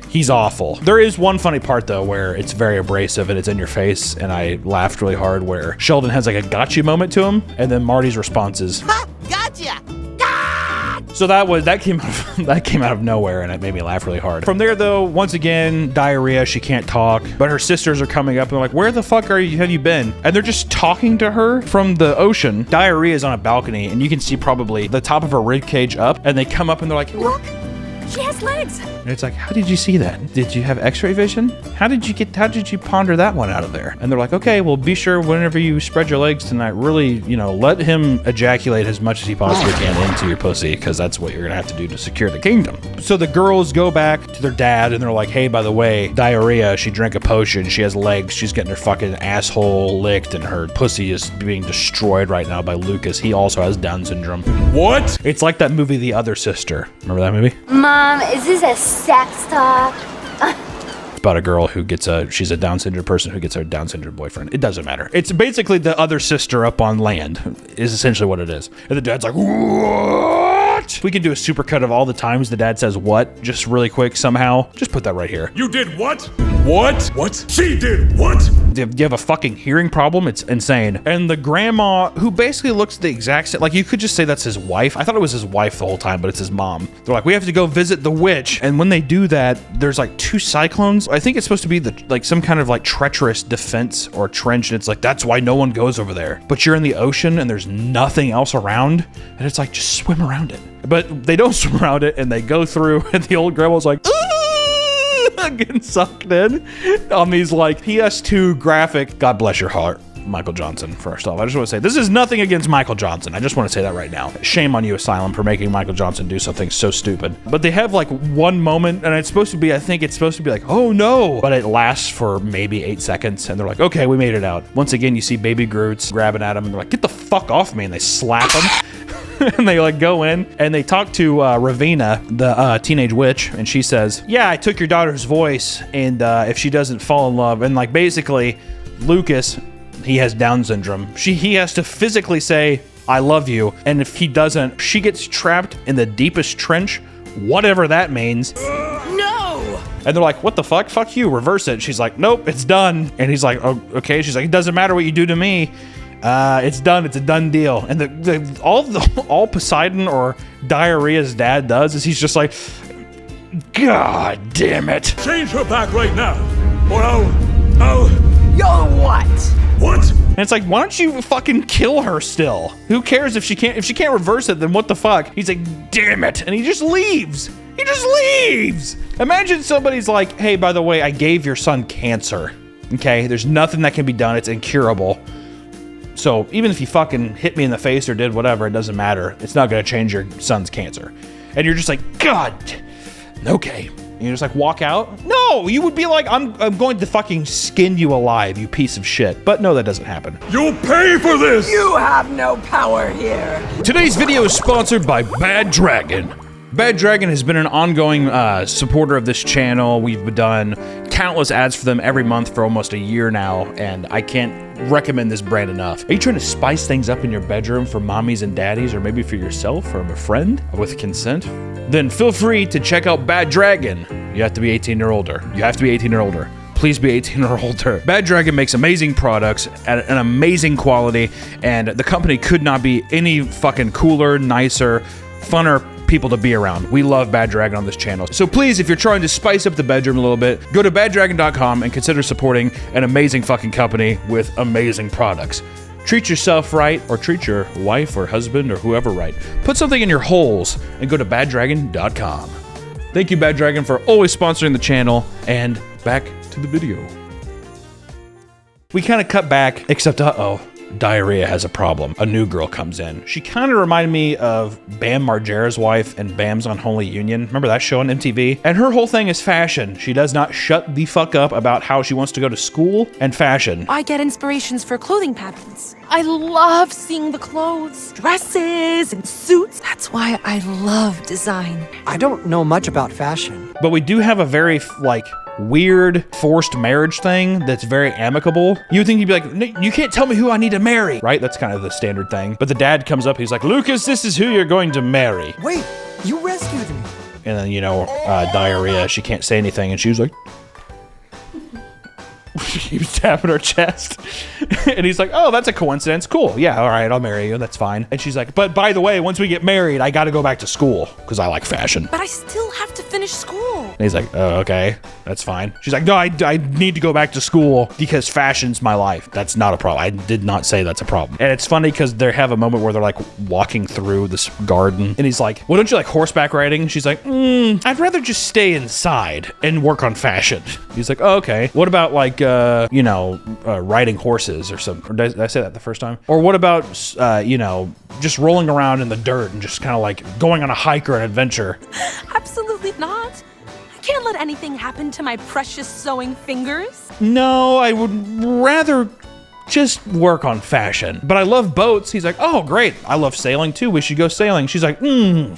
He's awful. There is one funny part, though, where it's very abrasive and it's in your face, and I laughed really hard, where Sheldon has like a gotcha moment to him, and then Marty's response is, Ha! Gotcha! So that came out of nowhere, and it made me laugh really hard. From there, though, once again, Diarrhea, she can't talk, but her sisters are coming up and they're like, where the fuck have you been? And they're just talking to her from the ocean. Diarrhea is on a balcony, and you can see probably the top of her rib cage up, and they come up and they're like, look, She has legs. And it's like, how did you see that? Did you have x-ray vision? How did you ponder that one out of there? And they're like, okay, well, be sure whenever you spread your legs tonight, really, let him ejaculate as much as he possibly can into your pussy, because that's what you're gonna have to do to secure the kingdom. So the girls go back to their dad and they're like, hey, by the way, diarrhea, she drank a potion, she has legs, she's getting her fucking asshole licked, and her pussy is being destroyed right now by Lucas. He also has Down syndrome. What? It's like that movie, The Other Sister. Remember that movie? Mom, is this a sex talk? It's about a girl who gets she's a Down syndrome person who gets her Down syndrome boyfriend. It doesn't matter. It's basically The Other Sister up on land, is essentially what it is. And the dad's like, what? We can do a supercut of all the times the dad says what, just really quick somehow. Just put that right here. You did what? What? What? She did what? You have a fucking hearing problem? It's insane. And the grandma, who basically looks the exact same, like you could just say that's his wife. I thought it was his wife the whole time, but it's his mom. They're like, we have to go visit the witch. And when they do that, there's like 2 cyclones. I think it's supposed to be some kind of like treacherous defense or trench. And it's like, that's why no one goes over there. But you're in the ocean and there's nothing else around. And it's like, just swim around it. But they don't swim around it and they go through and the old grandma's like, getting sucked in on these like PS2 graphic. God bless your heart, Michael Johnson. First off, I just want to say this is nothing against Michael Johnson. I just want to say that right now. Shame on you, Asylum, for making Michael Johnson do something so stupid. But they have like one moment, and it's supposed to be, I think it's supposed to be like, oh no, but it lasts for maybe 8 seconds, and they're like, okay, we made it out. Once again, you see baby Groots grabbing at him, and they're like, get the fuck off me, and they slap him. And they like go in and they talk to Ravina, the teenage witch, and she says, yeah, I took your daughter's voice, and if she doesn't fall in love, and like basically Lucas, he has Down syndrome. He has to physically say, I love you, and if he doesn't, she gets trapped in the deepest trench, whatever that means. No! And they're like, what the fuck? Fuck you, reverse it. She's like, nope, it's done. And he's like, oh, okay. She's like, it doesn't matter what you do to me. It's done. It's a done deal. And all Poseidon or Diarrhea's dad does is he's just like, God damn it. Change her back right now, or I'll... You're what? What? And it's like, why don't you fucking kill her still? Who cares if she can't reverse it, then what the fuck? He's like, damn it. And he just leaves. He just leaves. Imagine somebody's like, hey, by the way, I gave your son cancer. Okay, there's nothing that can be done. It's incurable. So even if you fucking hit me in the face or did whatever, it doesn't matter. It's not going to change your son's cancer. And you're just like, God, okay. And you just like walk out. No, you would be like, I'm going to fucking skin you alive, you piece of shit. But no, that doesn't happen. You'll pay for this! You have no power here. Today's video is sponsored by Bad Dragon. Bad Dragon has been an ongoing supporter of this channel. We've done countless ads for them every month for almost a year now, and I can't recommend this brand enough. Are you trying to spice things up in your bedroom for mommies and daddies, or maybe for yourself or a friend with consent? Then feel free to check out Bad Dragon. You have to be 18 or older. You have to be 18 or older. Please be 18 or older. Bad Dragon makes amazing products at an amazing quality, and the company could not be any fucking cooler, nicer, funner people to be around. We love Bad Dragon on this channel. So please, if you're trying to spice up the bedroom a little bit, go to baddragon.com and consider supporting an amazing fucking company with amazing products. Treat yourself right, or treat your wife or husband or whoever right. Put something in your holes and go to baddragon.com. Thank you, Bad Dragon, for always sponsoring the channel, and back to the video. We kind of cut back, except Diarrhea has a problem. A new girl comes in. She kind of reminded me of Bam Margera's wife and Bam's Unholy Union. Remember that show on MTV? And her whole thing is fashion. She does not shut the fuck up about how she wants to go to school and fashion. I get inspirations for clothing patterns. I love seeing the clothes, dresses, and suits. That's why I love design. I don't know much about fashion. But we do have a very, weird forced marriage thing that's very amicable. You would think he'd be like, you can't tell me who I need to marry, right? That's kind of the standard thing. But the dad comes up, he's like, Lucas, this is who you're going to marry. Wait, you rescued me. And then, Diarrhea, she can't say anything, and she was like, She keeps tapping her chest. And he's like, oh, that's a coincidence. Cool. Yeah, all right, I'll marry you. That's fine. And she's like, but by the way, once we get married, I got to go back to school because I like fashion. But I still have to finish school. And he's like, oh, okay, that's fine. She's like, no, I need to go back to school because fashion's my life. That's not a problem. I did not say that's a problem. And it's funny because they have a moment where they're like walking through this garden. And he's like, well, don't you like horseback riding? She's like, I'd rather just stay inside and work on fashion. He's like, oh, okay. What about like, riding horses or something? Or did I say that the first time? Or what about, just rolling around in the dirt and just kind of like going on a hike or an adventure? Absolutely not. I can't let anything happen to my precious sewing fingers. No, I would rather just work on fashion. But I love boats. He's like, oh, great. I love sailing too. We should go sailing. She's like, I mean,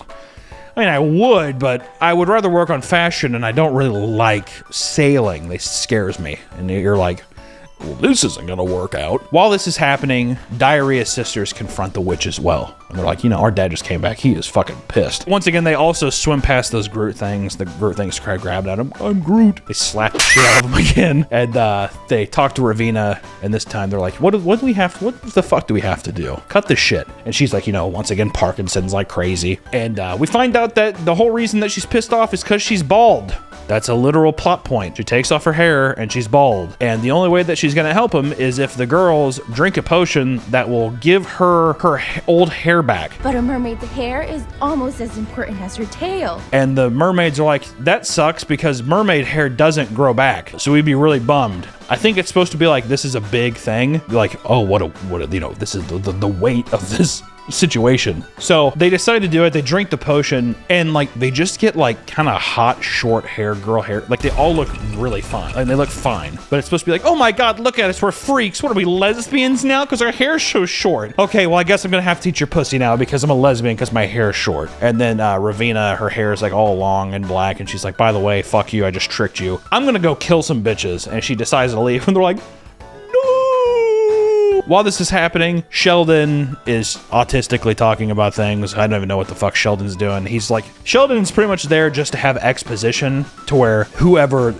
I would, but I would rather work on fashion, and I don't really like sailing. It scares me. And you're like, well, this isn't gonna work out. While this is happening, Diarrhea's sisters confront the witch as well. And they're like, our dad just came back. He is fucking pissed. Once again, they also swim past those Groot things. The Groot things try to grab at him. I'm Groot. They slap the shit out of him again. And they talk to Ravina, and this time they're like, what do we have? What the fuck do we have to do? Cut this shit. And she's like, once again, Parkinson's like crazy. And we find out that the whole reason that she's pissed off is because she's bald. That's a literal plot point. She takes off her hair and she's bald. And the only way that she's going to help him is if the girls drink a potion that will give her old hair back. But a mermaid's hair is almost as important as her tail. And the mermaids are like, that sucks because mermaid hair doesn't grow back. So we'd be really bummed. I think it's supposed to be like, this is a big thing. Like, oh, this is the weight of this situation. So they decide to do it. They drink the potion and like they just get like kind of hot short hair, girl hair. Like they all look really fine. Like they look fine. But it's supposed to be like, oh my god, look at us, we're freaks. What are we, lesbians now? Because our hair's so short. Okay, well I guess I'm gonna have to eat your pussy now because I'm a lesbian because my hair's short. And then Ravina, her hair is like all long and black, and she's like, by the way, fuck you, I just tricked you. I'm gonna go kill some bitches. And she decides to leave, and they're like, while this is happening, Sheldon is autistically talking about things. I don't even know what the fuck Sheldon's doing. He's like, Sheldon's pretty much there just to have exposition to where whoever,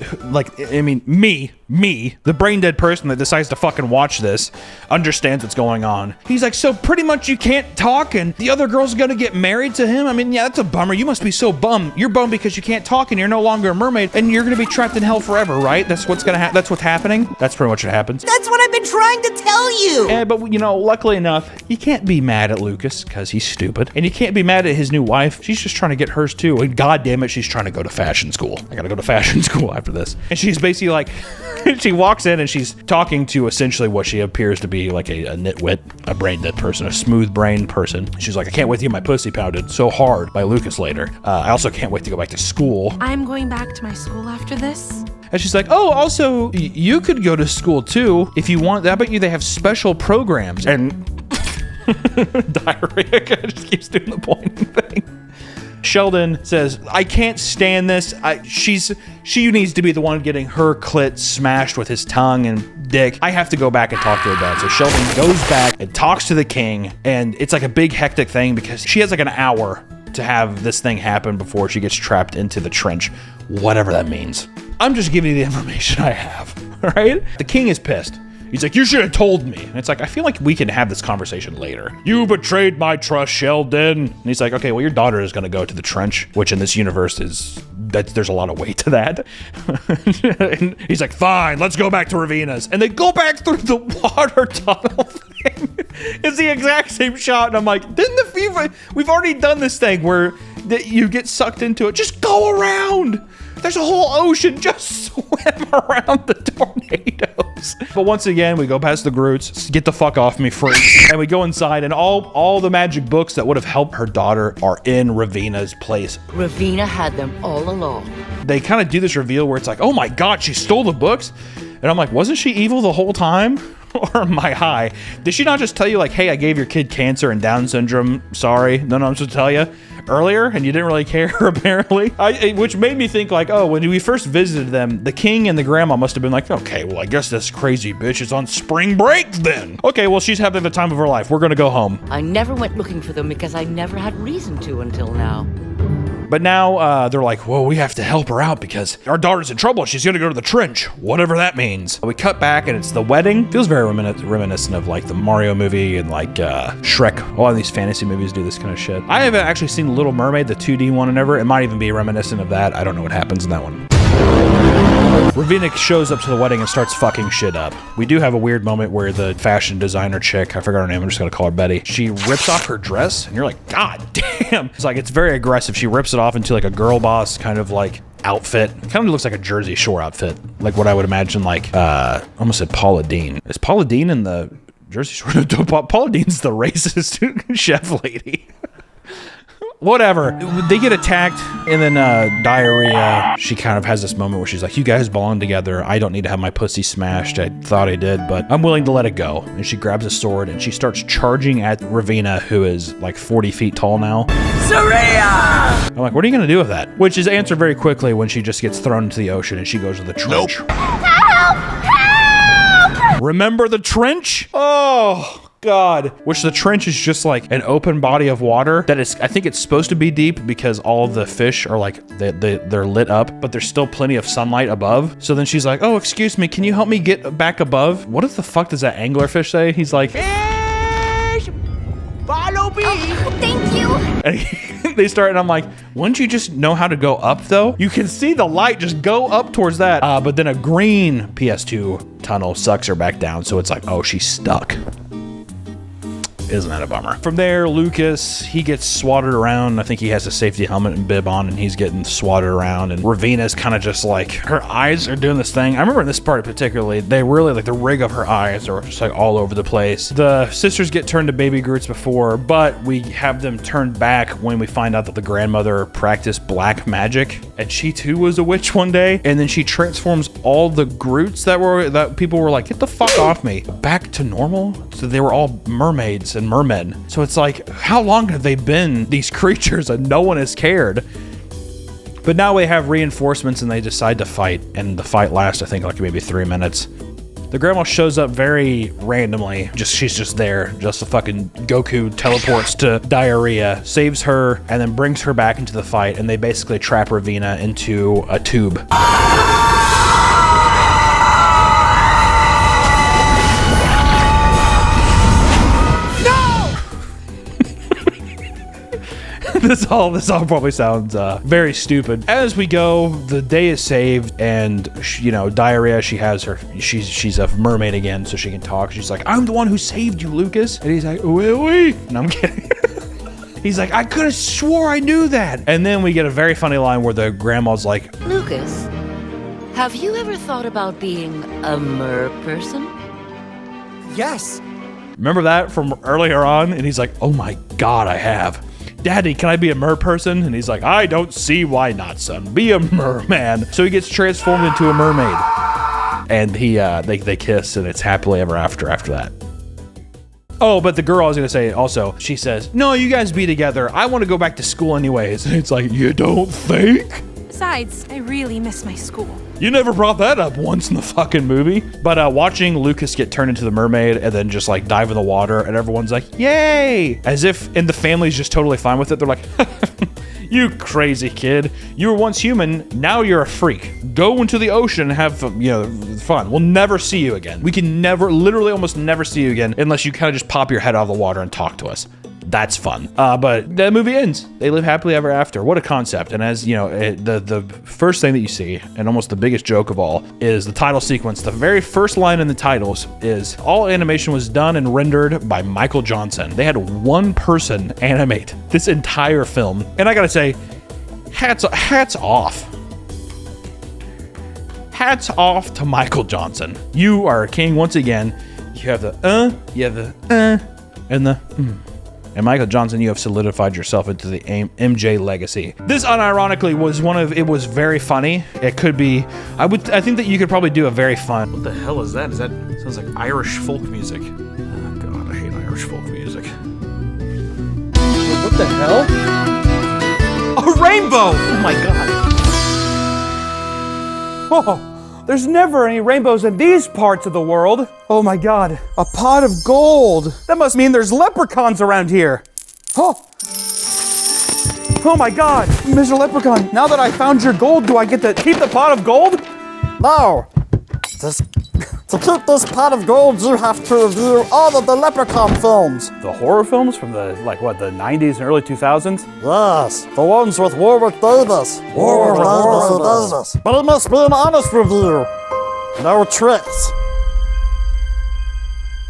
me, the brain dead person that decides to fucking watch this, understands what's going on. He's like, so pretty much you can't talk and the other girl's gonna get married to him? I mean, yeah, that's a bummer. You must be so bummed. You're bummed because you can't talk and you're no longer a mermaid and you're gonna be trapped in hell forever, right? That's what's gonna happen. That's what's happening. That's pretty much what happens. That's what I've been trying to tell you. But luckily enough, you can't be mad at Lucas because he's stupid. And you can't be mad at his new wife. She's just trying to get hers too. And god damn it, she's trying to go to fashion school. I gotta go to fashion school after this. And she's basically like, she walks in and she's talking to essentially what she appears to be like a nitwit, a brain dead person, a smooth brain person. She's like, I can't wait to get my pussy pounded so hard by Lucas later. I also can't wait to go back to school. I'm going back to my school after this. And she's like, oh, also, you could go to school too if you want. I bet you they have special programs. And Diarrhea just keeps doing the pointing thing. Sheldon says, I can't stand this. She needs to be the one getting her clit smashed with his tongue and dick. I have to go back and talk to her dad. So Sheldon goes back and talks to the king. And it's like a big hectic thing because she has like an hour to have this thing happen before she gets trapped into the trench, whatever that means. I'm just giving you the information I have, all right? The king is pissed. He's like, you should have told me. And it's like, I feel like we can have this conversation later. You betrayed my trust, Sheldon. And he's like, okay, well, your daughter is going to go to the trench, which in this universe there's a lot of weight to that. And he's like, fine, let's go back to Ravina's. And they go back through the water tunnel thing. It's the exact same shot. And I'm like, we've already done this thing where you get sucked into it. Just go around. There's a whole ocean. Just swim around the tornadoes. But once again, we go past the Groots. Get the fuck off me, freak. And we go inside, and all the magic books that would have helped her daughter are in Ravina's place. Ravina had them all along. They kind of do this reveal where it's like, oh my god, she stole the books? And I'm like, wasn't she evil the whole time? Or am I high? Did she not just tell you like, hey, I gave your kid cancer and Down syndrome, sorry, no, I'm supposed to tell you earlier, and you didn't really care, apparently? Which made me think like, oh, when we first visited them, the king and the grandma must have been like, okay, well, I guess this crazy bitch is on spring break then. Okay, well, she's having the time of her life. We're gonna go home. I never went looking for them because I never had reason to until now. But now they're like, well, we have to help her out because our daughter's in trouble. She's gonna go to the trench, whatever that means. We cut back and it's the wedding. Feels very reminiscent of like the Mario movie and like Shrek. A lot of these fantasy movies do this kind of shit. I haven't actually seen The Little Mermaid, the 2D one and ever. It might even be reminiscent of that. I don't know what happens in that one. Raveena shows up to the wedding and starts fucking shit up. We do have a weird moment where the fashion designer chick, I forgot her name, I'm just gonna call her Betty, she rips off her dress and you're like, God damn. It's like, it's very aggressive. She rips it off into like a girl boss kind of like outfit. It kind of looks like a Jersey Shore outfit. Like what I would imagine like, I almost said Paula Deen. Is Paula Deen in the Jersey Shore? Paula Deen's the racist chef lady. Whatever. They get attacked, and then Diarrhea, she kind of has this moment where she's like, you guys belong together. I don't need to have my pussy smashed. I thought I did, but I'm willing to let it go. And she grabs a sword, and she starts charging at Raveena, who is like 40 feet tall now. Soraya! I'm like, what are you going to do with that? Which is answered very quickly when she just gets thrown into the ocean, and she goes to the trench. Help! Help! Remember the trench? Oh... God. Which the trench is just like an open body of water that is, I think it's supposed to be deep because all the fish are like, they're lit up, but there's still plenty of sunlight above. So then she's like, oh, excuse me, can you help me get back above? What the fuck does that anglerfish say? He's like, fish, follow me. Oh, thank you. And they start, and I'm like, wouldn't you just know how to go up though? You can see the light just go up towards that. But then a green PS2 tunnel sucks her back down. So it's like, oh, she's stuck. Isn't that a bummer? From there, Lucas, he gets swatted around. I think he has a safety helmet and bib on, and he's getting swatted around. And Raveena's kind of just like, her eyes are doing this thing. I remember in this part particularly, they really, like the rig of her eyes are just like all over the place. The sisters get turned to baby Groots before, but we have them turned back when we find out that the grandmother practiced black magic, and she too was a witch one day. And then she transforms all the Groots that people were like, get the fuck off me, back to normal. So they were all mermaids and mermen. So it's like, how long have they been these creatures and no one has cared? But now we have reinforcements and they decide to fight, and the fight lasts, I think, like maybe 3 minutes. The grandma shows up very randomly. She's just there. Just a fucking Goku teleports to Diarrhea, saves her, and then brings her back into the fight, and they basically trap Raveena into a tube. This all probably sounds very stupid. As we go, the day is saved, and Diarrhea, she's a mermaid again, so she can talk. She's like, I'm the one who saved you, Lucas. And he's like, oui. No, I'm kidding. He's like, I could have swore I knew that. And then we get a very funny line where the grandma's like, Lucas, have you ever thought about being a mer person? Yes. Remember that from earlier on? And he's like, oh my God, I have. Daddy, can I be a mer person? And he's like, I don't see why not, son. Be a merman. So he gets transformed into a mermaid. And they kiss, and it's happily ever after that. Oh, but the girl, I was going to say also, she says, no, you guys be together. I want to go back to school anyways. And it's like, you don't think? Besides, I really miss my school. You never brought that up once in the fucking movie. But watching Lucas get turned into the mermaid and then just like dive in the water and everyone's like, yay! As if, and the family's just totally fine with it. They're like, you crazy kid. You were once human, now you're a freak. Go into the ocean and have fun. We'll never see you again. We can literally almost never see you again unless you kind of just pop your head out of the water and talk to us. That's fun. But the movie ends. They live happily ever after. What a concept. And as you know, the first thing that you see, and almost the biggest joke of all, is the title sequence. The very first line in the titles is, all animation was done and rendered by Michael Johnson. They had one person animate this entire film. And I gotta say, hats off. Hats off to Michael Johnson. You are a king once again. You have and the And Michael Johnson, you have solidified yourself into the MJ legacy. This unironically was very funny. It could be, I think that you could probably do a very fun. What the hell is that? Sounds like Irish folk music. Oh God, I hate Irish folk music. What the hell? A rainbow! Oh my God. Oh. There's never any rainbows in these parts of the world. Oh my God, a pot of gold. That must mean there's leprechauns around here. Oh. Oh my God, Mr. Leprechaun, now that I found your gold, do I get to keep the pot of gold? No. To keep this pot of gold, you have to review all of the Leprechaun films. The horror films from the, like what, the 90s and early 2000s? Yes, the ones with Warwick Davis. Warwick Davis. But it must be an honest review. No tricks.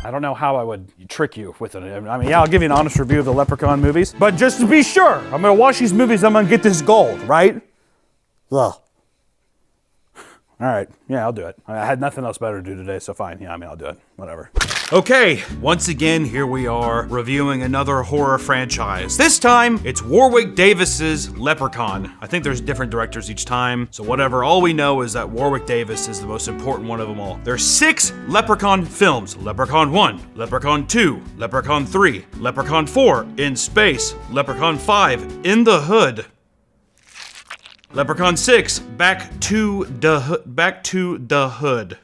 I don't know how I would trick you with it. I mean, yeah, I'll give you an honest review of the Leprechaun movies, but just to be sure, I'm gonna watch these movies, I'm gonna get this gold, right? Yeah. All right, yeah, I'll do it. I had nothing else better to do today, so fine. Yeah, I mean, I'll do it, whatever. Okay, once again, here we are reviewing another horror franchise. This time, it's Warwick Davis's Leprechaun. I think there's different directors each time, so whatever. All we know is that Warwick Davis is the most important one of them all. There's 6 Leprechaun films. Leprechaun 1, Leprechaun 2, Leprechaun 3, Leprechaun 4, In Space, Leprechaun 5, In the Hood, Leprechaun 6, Back to the Hood.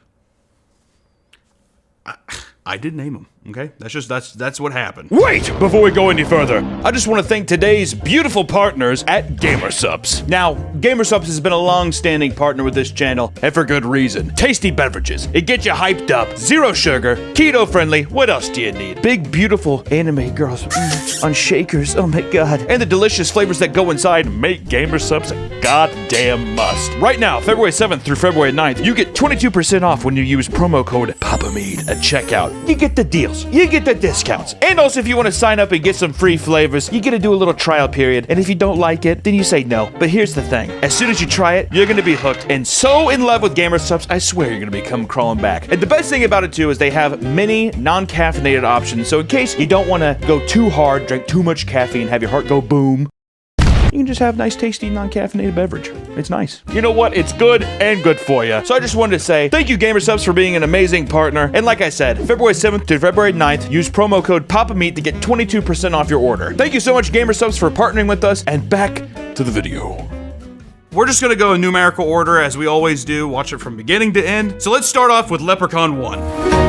I did name them, okay? That's what happened. Wait! Before we go any further, I just want to thank today's beautiful partners at Gamersupps. Now, Gamersupps has been a long-standing partner with this channel, and for good reason. Tasty beverages. It gets you hyped up. 0 sugar. Keto-friendly. What else do you need? Big, beautiful anime girls on shakers. Oh my god. And the delicious flavors that go inside make Gamersupps a goddamn must. Right now, February 7th through February 9th, you get 22% off when you use promo code PAPAMEAD at checkout. You get the deals, you get the discounts, and also if you want to sign up and get some free flavors, you get to do a little trial period, and if you don't like it, then you say no. But here's the thing, as soon as you try it, you're gonna be hooked and so in love with Gamersupps, I swear you're gonna come crawling back. And the best thing about it too is they have many non-caffeinated options, so in case you don't want to go too hard, drink too much caffeine, have your heart go boom, you can just have nice, tasty, non-caffeinated beverage. It's nice. You know what? It's good and good for you. So I just wanted to say thank you, Gamersupps, for being an amazing partner. And like I said, February 7th to February 9th, use promo code PAPAMEAT to get 22% off your order. Thank you so much, Gamersupps, for partnering with us. And back to the video. We're just gonna go in numerical order as we always do. Watch it from beginning to end. So let's start off with Leprechaun 1.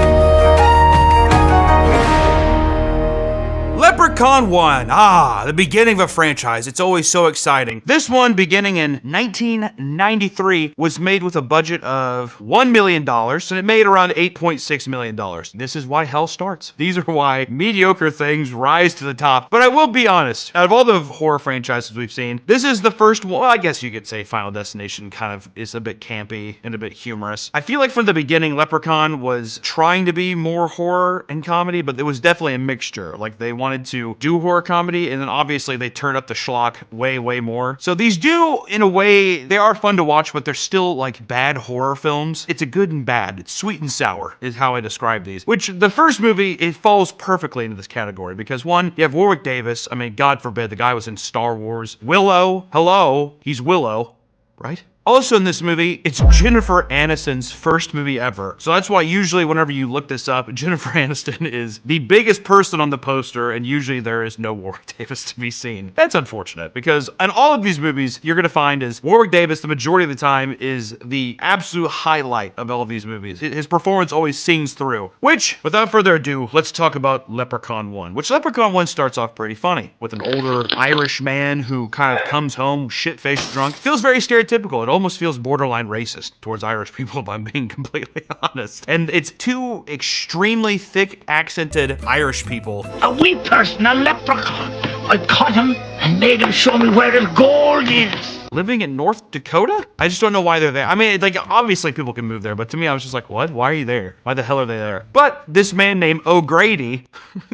Leprechaun 1. The beginning of a franchise. It's always so exciting. This one, beginning in 1993, was made with a budget of $1 million, and it made around $8.6 million. This is why hell starts. These are why mediocre things rise to the top. But I will be honest, out of all the horror franchises we've seen, this is the first one. Well, I guess you could say Final Destination kind of is a bit campy and a bit humorous. I feel like from the beginning, Leprechaun was trying to be more horror and comedy, but it was definitely a mixture. Like, they wanted to do horror comedy, and then obviously they turn up the schlock way more. So these do, in a way, they are fun to watch, but they're still like bad horror films. It's a good and bad. It's sweet and sour is how I describe these. Which the first movie, it falls perfectly into this category because one, you have Warwick Davis. I mean, God forbid, the guy was in Star Wars. Willow, hello, he's Willow, right? Also in this movie, it's Jennifer Aniston's first movie ever. So that's why usually whenever you look this up, Jennifer Aniston is the biggest person on the poster, and usually there is no Warwick Davis to be seen. That's unfortunate, because in all of these movies, you're gonna find is Warwick Davis, the majority of the time, is the absolute highlight of all of these movies. His performance always sings through. Which, without further ado, let's talk about Leprechaun 1. Which Leprechaun 1 starts off pretty funny, with an older Irish man who kind of comes home shit-faced drunk. Feels very stereotypical. It almost feels borderline racist towards Irish people, if I'm being completely honest. And it's 2 extremely thick accented Irish people. A wee person, a leprechaun. I caught him and made him show me where the gold is. Living in North Dakota? I just don't know why they're there. I mean, like, obviously people can move there, but to me, I was just like, what? Why are you there? Why the hell are they there? But this man named O'Grady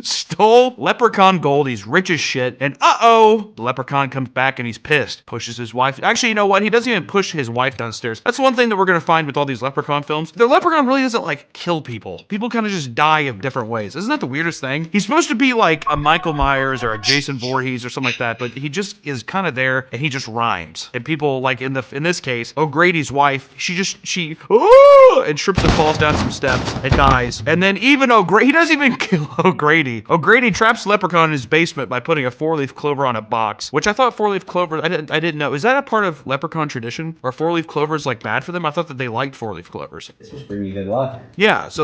stole leprechaun gold. He's rich as shit. And the leprechaun comes back and he's pissed. Pushes his wife. Actually, you know what? He doesn't even push his wife downstairs. That's one thing that we're gonna find with all these leprechaun films. The leprechaun really doesn't, like, kill people. People kind of just die of different ways. Isn't that the weirdest thing? He's supposed to be like a Michael Myers or a Jason Voorhees or something like that, but he just is kind of there and he just rhymes. And people, like in this case, O'Grady's wife, she and trips and falls down some steps and dies. And then even O'Grady, he doesn't even kill O'Grady. O'Grady traps Leprechaun in his basement by putting a 4-leaf clover on a box, which I thought 4-leaf clover, I didn't know. Is that a part of Leprechaun tradition? Are 4-leaf clovers like bad for them? I thought that they liked 4-leaf clovers. This was bringing good luck. Yeah, so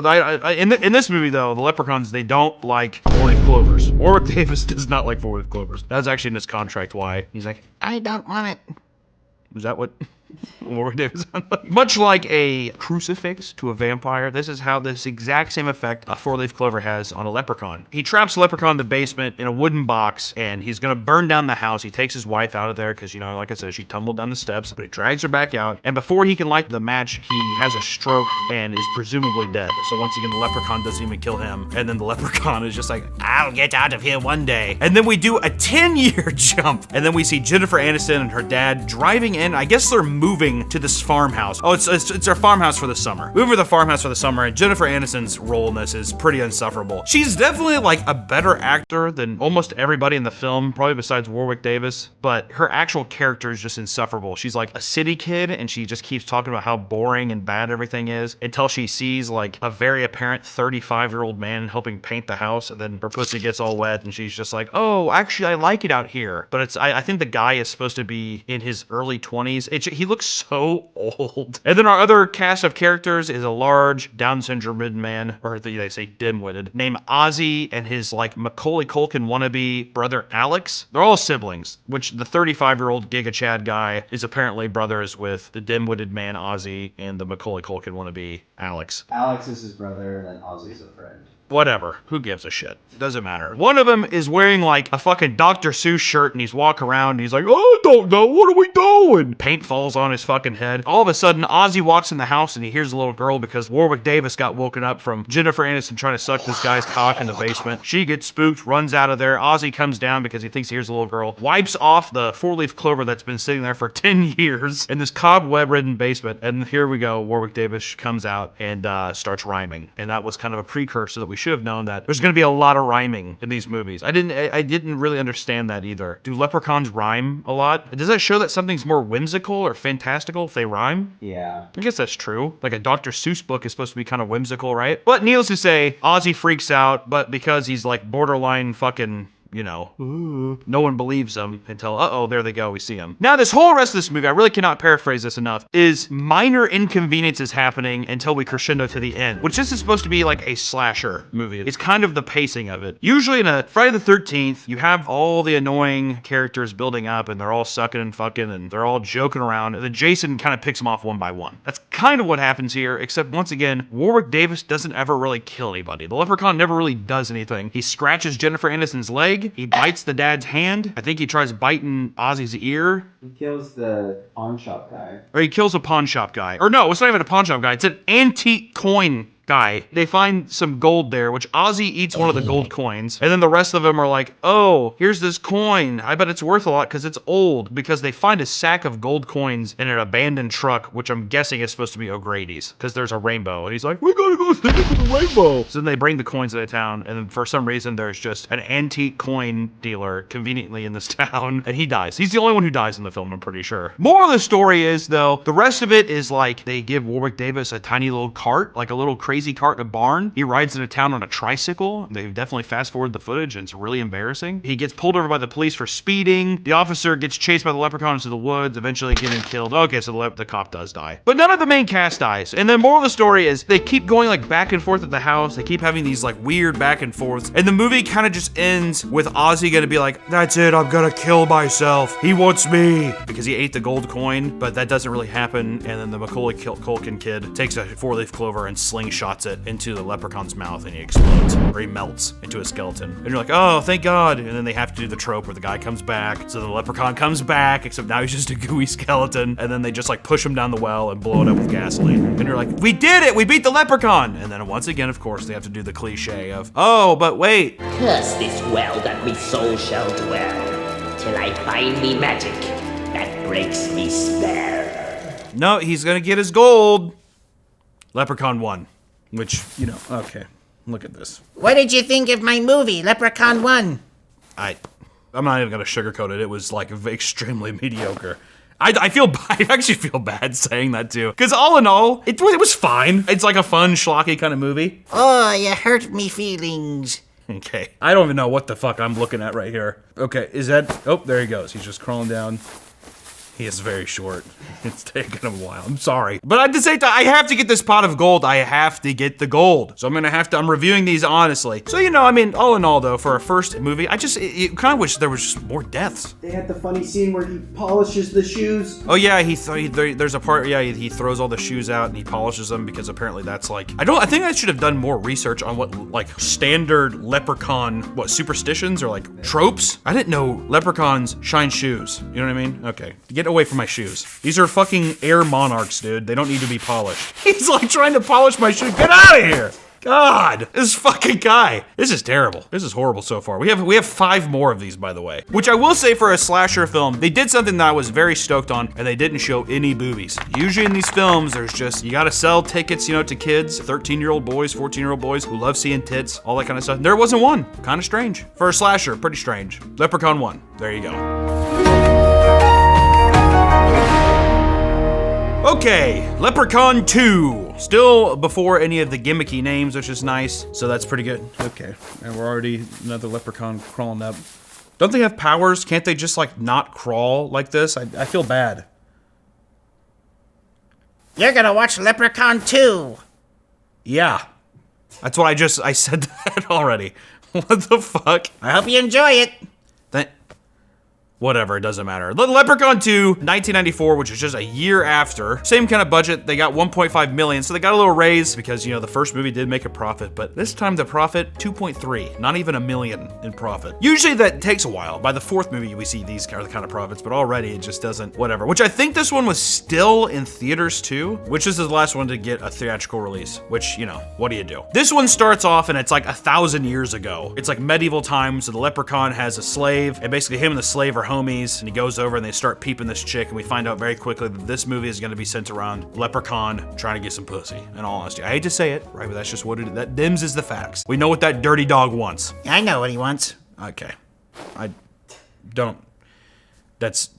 in this movie though, the leprechauns, they don't like 4-leaf clovers. Warwick Davis does not like 4-leaf 4-leaf clovers. That's actually in his contract why. He's like, I don't want it. Is that what Warwick Davis sounds like? Much like a crucifix to a vampire, this is how this exact same effect a 4-leaf clover has on a leprechaun. He traps a leprechaun in the basement in a wooden box, and he's gonna burn down the house. He takes his wife out of there because, you know, like I said, she tumbled down the steps, but he drags her back out, and before he can light the match, he has a stroke and is presumably dead. So once again, the leprechaun doesn't even kill him, and then the leprechaun is just like, I'll get out of here one day. And then we do a 10-year jump, and then we see Jennifer Aniston and her dad driving in. I guess they're moving to this farmhouse. Oh, it's our farmhouse for the summer. Moving to the farmhouse for the summer, and Jennifer Aniston's role in this is pretty insufferable. She's definitely like a better actor than almost everybody in the film, probably besides Warwick Davis, but her actual character is just insufferable. She's like a city kid, and she just keeps talking about how boring and bad everything is until she sees like a very apparent 35-year-old man helping paint the house, and then her pussy gets all wet, and she's just like, oh, actually, I like it out here. But I think the guy is supposed to be in his early 20s. He looks so old. And then our other cast of characters is a large Down syndrome man, or they say dim-witted, named Ozzy, and his like Macaulay Culkin wannabe brother Alex. They're all siblings, which the 35-year-old Giga Chad guy is apparently brothers with the dim-witted man Ozzy and the Macaulay Culkin wannabe Alex. Alex is his brother, and then Ozzy's a friend. Whatever. Who gives a shit? Doesn't matter. One of them is wearing like a fucking Dr. Seuss shirt, and he's walking around and he's like, oh, I don't know. What are we doing? Paint falls on his fucking head. All of a sudden, Ozzy walks in the house and he hears a little girl because Warwick Davis got woken up from Jennifer Aniston trying to suck this guy's cock in the basement. She gets spooked, runs out of there. Ozzy comes down because he thinks he hears a little girl, wipes off the 4-leaf clover that's been sitting there for 10 years in this cobweb-ridden basement. And here we go. Warwick Davis comes out and starts rhyming. And that was kind of a precursor that we should have known that there's going to be a lot of rhyming in these movies. I didn't really understand that either. Do leprechauns rhyme a lot? Does that show that something's more whimsical or fantastical if they rhyme? Yeah. I guess that's true. Like a Dr. Seuss book is supposed to be kind of whimsical, right? But needless to say, Ozzy freaks out, but because he's like borderline fucking, you know, no one believes him until, uh-oh, there they go, we see him. Now, this whole rest of this movie, I really cannot paraphrase this enough, is minor inconveniences happening until we crescendo to the end, which this is supposed to be like a slasher movie. It's kind of the pacing of it. Usually in a Friday the 13th, you have all the annoying characters building up, and they're all sucking and fucking, and they're all joking around, and then Jason kind of picks them off one by one. That's kind of what happens here, except once again, Warwick Davis doesn't ever really kill anybody. The leprechaun never really does anything. He scratches Jennifer Aniston's leg, he bites the dad's hand. I think he tries biting Ozzy's ear. He kills the pawn shop guy. Or he kills a pawn shop guy. Or no, it's not even a pawn shop guy. It's an antique coin guy. They find some gold there, which Ozzy eats one of the gold coins, and then the rest of them are like, oh, here's this coin. I bet it's worth a lot because it's old, because they find a sack of gold coins in an abandoned truck, which I'm guessing is supposed to be O'Grady's, because there's a rainbow, and he's like, we gotta go stand for the rainbow. So then they bring the coins into town, and then for some reason there's just an antique coin dealer conveniently in this town, and he dies. He's the only one who dies in the film, I'm pretty sure. Moral of the story is, though, the rest of it is like, they give Warwick Davis a tiny little cart, like a little crazy cart in a barn. He rides into town on a tricycle. They definitely fast forward the footage, and it's really embarrassing. He gets pulled over by the police for speeding. The officer gets chased by the leprechaun into the woods, eventually getting killed. Okay, so the cop does die. But none of the main cast dies. And the moral of the story is they keep going like back and forth at the house. They keep having these like weird back and forths. And the movie kind of just ends with Ozzy gonna be like, that's it, I'm gonna kill myself. He wants me. Because he ate the gold coin, but that doesn't really happen. And then the Macaulay Culkin kid takes a 4-leaf clover and slingshots it into the leprechaun's mouth, and he explodes, or he melts into a skeleton. And you're like, oh, thank God. And then they have to do the trope where the guy comes back. So the leprechaun comes back, except now he's just a gooey skeleton. And then they just like push him down the well and blow it up with gasoline. And you're like, we did it! We beat the leprechaun! And then once again, of course, they have to do the cliche of, oh, but wait. Curse this well that me soul shall dwell, till I find me magic that breaks me spell. No, he's gonna get his gold. Leprechaun won. Which, you know, okay, look at this. What did you think of my movie, Leprechaun 1? I'm not even gonna sugarcoat it. It was like extremely mediocre. I actually feel bad saying that too, because all in all, it was fine. It's like a fun, schlocky kind of movie. Oh, you hurt me feelings. Okay, I don't even know what the fuck I'm looking at right here. Okay, is that? Oh, there he goes. He's just crawling down. He is very short. It's taken him a while. I'm sorry. But at the same time, I have to get this pot of gold. I have to get the gold. So I'm reviewing these honestly. So, you know, I mean, all in all though, for a first movie, I kind of wish there was just more deaths. They had the funny scene where he polishes the shoes. Oh yeah, there's a part, yeah, he throws all the shoes out and he polishes them because apparently that's like, I think I should have done more research on what like standard leprechaun, superstitions or like tropes. I didn't know leprechauns shine shoes. You know what I mean? Okay, get away from my shoes. These are fucking air monarchs, dude. They don't need to be polished. He's like trying to polish my shoes. Get out of here. God, this fucking guy. This is terrible. This is horrible so far. We have 5 more of these, by the way. Which I will say for a slasher film, they did something that I was very stoked on, and they didn't show any boobies. Usually in these films, there's just, you gotta sell tickets, you know, to kids, 13-year-old boys, 14-year-old boys who love seeing tits, all that kind of stuff. There wasn't one. Kind of strange. For a slasher, pretty strange. Leprechaun 1. There you go. Okay, Leprechaun 2. Still before any of the gimmicky names, which is nice. So that's pretty good. Okay, and we're already another leprechaun crawling up. Don't they have powers? Can't they just like not crawl like this? I feel bad. You're gonna watch Leprechaun 2. Yeah, that's what I said that already. What the fuck? I hope you enjoy it. Whatever, it doesn't matter. The Leprechaun 2, 1994, which is just a year after. Same kind of budget. They got 1.5 million, so they got a little raise because, you know, the first movie did make a profit, but this time the profit, 2.3. Not even $1 million in profit. Usually that takes a while. By the 4th movie, we see these kind of profits, but already it just doesn't, whatever. Which I think this one was still in theaters too, which is the last one to get a theatrical release, which, you know, what do you do? This one starts off and it's like 1,000 years ago. It's like medieval times, so the leprechaun has a slave, and basically him and the slave are homies, and he goes over and they start peeping this chick, and we find out very quickly that this movie is going to be centered around leprechaun trying to get some pussy. In all honesty, I hate to say it, right, but that's just what it is. That dims is the facts. We know what that dirty dog wants. I know what he wants. Okay, I don't.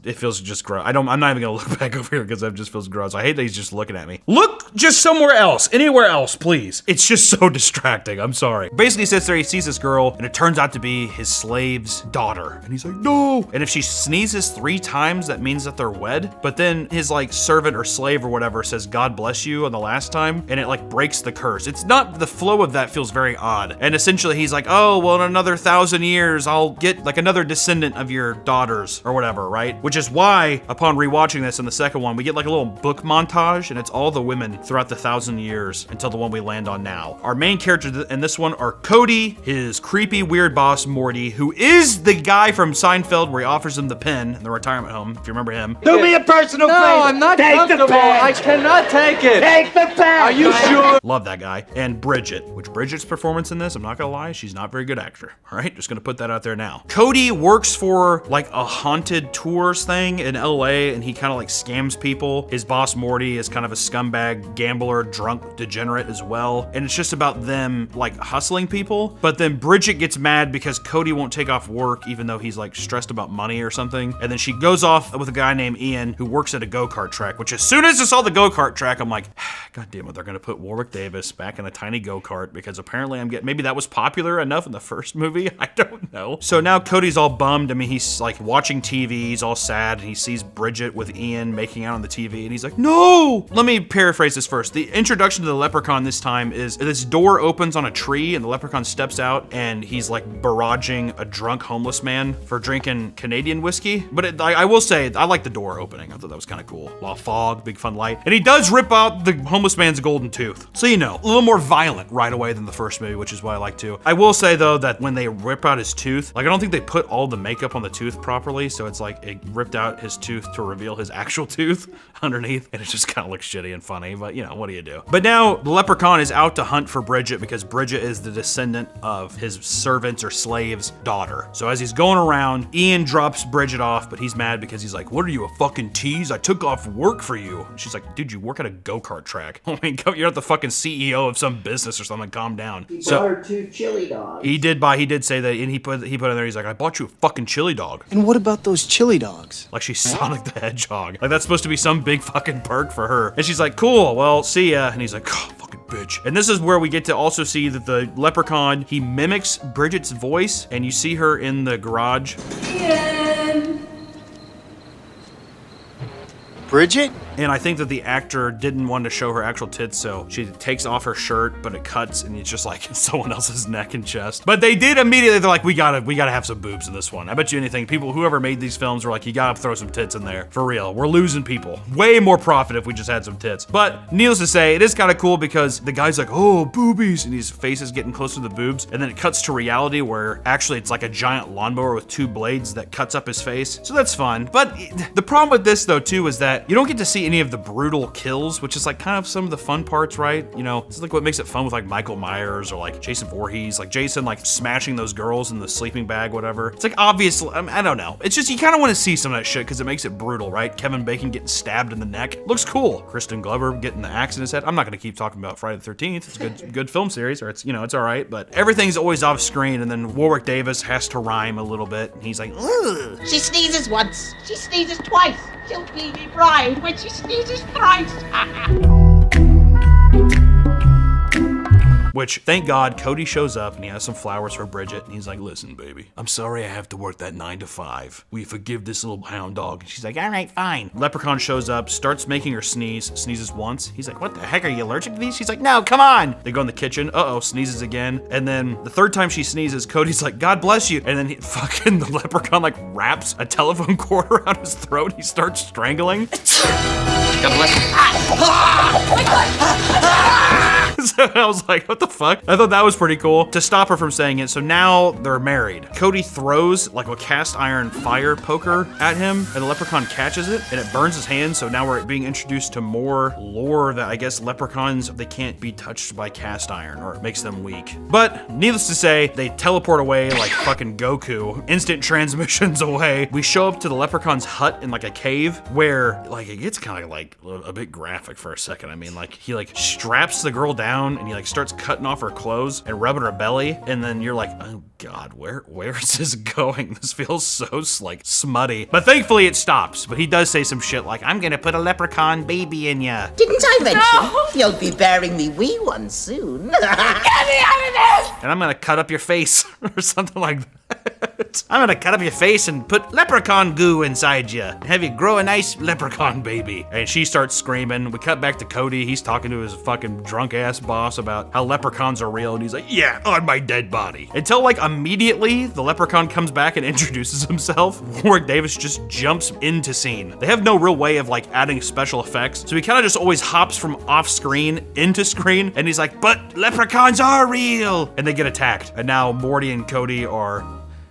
It feels just gross. I'm not even gonna look back over here because it just feels gross. I hate that he's just looking at me. Look just somewhere else, anywhere else, please. It's just so distracting, I'm sorry. Basically he sits there, he sees this girl, and it turns out to be his slave's daughter. And he's like, no. And if she sneezes 3 times, that means that they're wed. But then his like servant or slave or whatever says, God bless you on the last time, and it like breaks the curse. It's not, the flow of that feels very odd. And essentially he's like, oh, well in another 1,000 years, I'll get like another descendant of your daughters or whatever, right? Which is why, upon rewatching this in the second one, we get like a little book montage, and it's all the women throughout the 1,000 years until the one we land on now. Our main characters in this one are Cody, his creepy, weird boss, Morty, who is the guy from Seinfeld where he offers him the pen in the retirement home, if you remember him. Do me a personal favor. No, I'm not comfortable. I cannot take it. Take the pen. Are you sure? Love that guy. And Bridget, which Bridget's performance in this, I'm not gonna lie, she's not a very good actor. All right, just gonna put that out there now. Cody works for like a haunted tours thing in LA, and he kind of like scams people. His boss Morty is kind of a scumbag, gambler, drunk, degenerate as well. And it's just about them like hustling people. But then Bridget gets mad because Cody won't take off work even though he's like stressed about money or something. And then she goes off with a guy named Ian who works at a go-kart track, which as soon as I saw the go-kart track, I'm like, God damn it, they're gonna put Warwick Davis back in a tiny go-kart because apparently maybe that was popular enough in the first movie. I don't know. So now Cody's all bummed. I mean, he's like watching TV, he's all sad, and he sees Bridget with Ian making out on the TV, and he's like, no! Let me paraphrase this first. The introduction to the leprechaun this time is this door opens on a tree, and the leprechaun steps out, and he's like barraging a drunk homeless man for drinking Canadian whiskey. But I will say, I like the door opening. I thought that was kind of cool. A lot of fog, big fun light. And he does rip out the homeless man's golden tooth. So you know, a little more violent right away than the first movie, which is what I like too. I will say though, that when they rip out his tooth, like I don't think they put all the makeup on the tooth properly, so it's like it ripped out his tooth to reveal his actual tooth underneath, and it just kind of looks shitty and funny, but you know, what do you do? But now the leprechaun is out to hunt for Bridget because Bridget is the descendant of his servant's or slave's daughter. So as he's going around, Ian drops Bridget off, but he's mad because he's like, what are you, a fucking tease? I took off work for you. And she's like, dude, you work at a go-kart track. I mean, you're not the fucking CEO of some business or something, calm down. He bought her 2 chili dogs. He did say that, and he put in there, he's like, I bought you a fucking chili dog. And what about those chili dogs? Like she's Sonic the Hedgehog. Like that's supposed to be some big fucking perk for her. And she's like, cool, well, see ya. And he's like, oh, fucking bitch. And this is where we get to also see that the leprechaun, he mimics Bridget's voice, and you see her in the garage. Ian. Bridget? And I think that the actor didn't want to show her actual tits, so she takes off her shirt, but it cuts, and it's just like someone else's neck and chest. But they did immediately, they're like, we gotta have some boobs in this one. I bet you anything, whoever made these films were like, you gotta throw some tits in there. For real, we're losing people. Way more profit if we just had some tits. But needless to say, it is kind of cool because the guy's like, oh, boobies, and his face is getting close to the boobs, and then it cuts to reality where actually it's like a giant lawnmower with 2 blades that cuts up his face. So that's fun. But the problem with this though too is that you don't get to see any of the brutal kills, which is like kind of some of the fun parts, right? You know, it's like what makes it fun with like Michael Myers or like Jason Voorhees, like Jason like smashing those girls in the sleeping bag, whatever. It's like obviously, I don't know. It's just you kind of want to see some of that shit because it makes it brutal, right? Kevin Bacon getting stabbed in the neck looks cool. Kristen Glover getting the axe in his head. I'm not gonna keep talking about Friday the 13th. It's a good film series, or it's, you know, it's all right, but everything's always off screen, and then Warwick Davis has to rhyme a little bit, and he's like, ugh. She sneezes once. She sneezes twice. She'll be me bride when she sneezes thrice. Which, thank God, Cody shows up and he has some flowers for Bridget, and he's like, listen, baby, I'm sorry I have to work that 9 to 5. Will you forgive this little hound dog? And she's like, all right, fine. Leprechaun shows up, starts making her sneeze, sneezes once. He's like, what the heck, are you allergic to these? She's like, no, come on. They go in the kitchen, sneezes again. And then the 3rd time she sneezes, Cody's like, God bless you. And then the leprechaun like wraps a telephone cord around his throat. He starts strangling. God bless you. So I was like, what the fuck? I thought that was pretty cool to stop her from saying it. So now they're married. Cody throws like a cast iron fire poker at him, and the leprechaun catches it and it burns his hand. So now we're being introduced to more lore that I guess leprechauns, they can't be touched by cast iron or it makes them weak. But needless to say, they teleport away like fucking Goku, instant transmissions away. We show up to the leprechaun's hut in like a cave where like it gets kind of like a bit graphic for a second. I mean, like he like straps the girl down and he like starts cutting off her clothes and rubbing her belly, and then you're like, oh God, where is this going? This feels so like smutty. But thankfully it stops. But he does say some shit like, I'm gonna put a leprechaun baby in ya. Didn't I mention you'll be bearing me wee one soon? Get me out of this! And I'm gonna cut up your face or something like that. I'm gonna cut up your face and put leprechaun goo inside you and have you grow a nice leprechaun baby. And she starts screaming. We cut back to Cody. He's talking to his fucking drunk ass boss about how leprechauns are real, and he's like, yeah, on my dead body. Until like immediately the leprechaun comes back and introduces himself. Warwick Davis just jumps into scene. They have no real way of like adding special effects, so he kind of just always hops from off screen into screen, and he's like, but leprechauns are real, and they get attacked. And now Morty and Cody are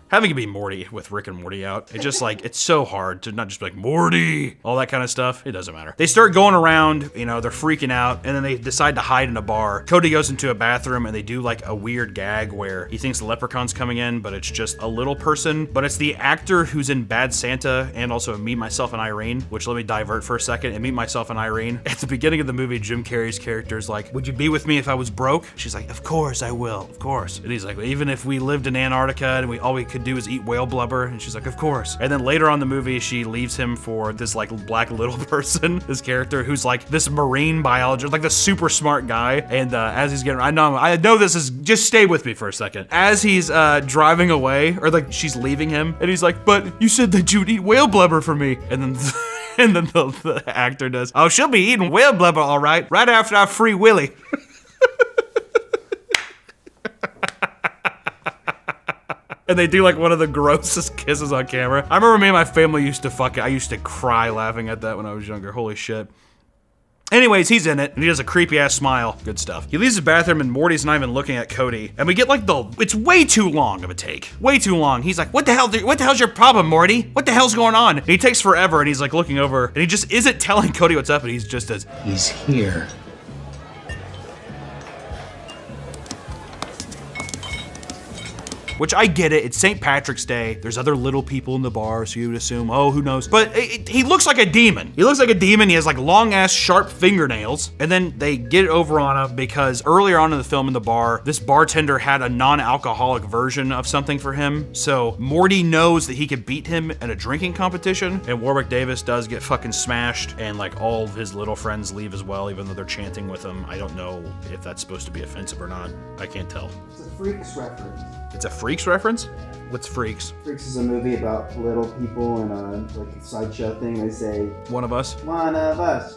having to be Morty with Rick and Morty out. It's just like, it's so hard to not just be like, Morty, all that kind of stuff. It doesn't matter. They start going around, you know, they're freaking out, and then they decide to hide in a bar. Cody goes into a bathroom and they do like a weird gag where he thinks the leprechaun's coming in, but it's just a little person. But it's the actor who's in Bad Santa and also Meet Myself and Irene, which let me divert for a second. And Meet Myself and Irene, at the beginning of the movie, Jim Carrey's character is like, would you be with me if I was broke? She's like, of course I will, of course. And he's like, even if we lived in Antarctica and all we could do is eat whale blubber, and she's like, of course. And then later on in the movie, she leaves him for this like black little person, this character who's like this marine biologist, like the super smart guy. And as he's getting, I know this is, just stay with me for a second. As he's driving away, or like she's leaving him, and he's like, but you said that you'd eat whale blubber for me. And then and then the actor does, oh, she'll be eating whale blubber all right after I free Willy. And they do like one of the grossest kisses on camera. I remember me and my family used to I used to cry laughing at that when I was younger. Holy shit. Anyways, he's in it, and he does a creepy ass smile. Good stuff. He leaves the bathroom, and Morty's not even looking at Cody. And we get like it's way too long of a take. Way too long. He's like, what the hell's your problem, Morty? What the hell's going on? And he takes forever, and he's like looking over, and he just isn't telling Cody what's up, and he's just as, he's here. Which I get it, it's St. Patrick's Day. There's other little people in the bar, so you would assume, oh, who knows? But he looks like a demon. He looks like a demon. He has like long ass sharp fingernails. And then they get it over on him because earlier on in the film in the bar, this bartender had a non-alcoholic version of something for him. So Morty knows that he could beat him in a drinking competition, and Warwick Davis does get fucking smashed, and like all of his little friends leave as well, even though they're chanting with him. I don't know if that's supposed to be offensive or not. I can't tell. It's a Freaks reference. It's a Freaks reference? What's Freaks? Freaks is a movie about little people in a like sideshow thing. They say, One of Us. one of us,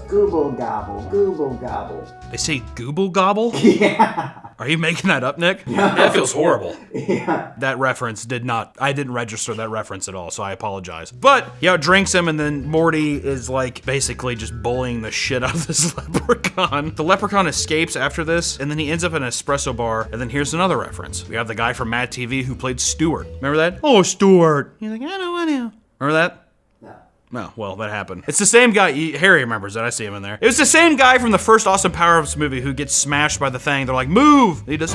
gooble gobble, gooble gobble. They say Gooble Gobble? Yeah. Are you making that up, Nick? Yeah. That feels horrible. Yeah. That reference I didn't register that reference at all, so I apologize. But he outdrinks him, and then Morty is like basically just bullying the shit out of this leprechaun. The leprechaun escapes after this, and then he ends up in an espresso bar, and then here's another reference. We have the guy from Mad TV who played Stuart. Remember that? Oh, Stuart. He's like, I don't want to. Remember that? No, well, that happened. It's the same guy. Harry remembers that. I see him in there. It was the same guy from the first Austin Powers movie who gets smashed by the thing. They're like, move! And he does,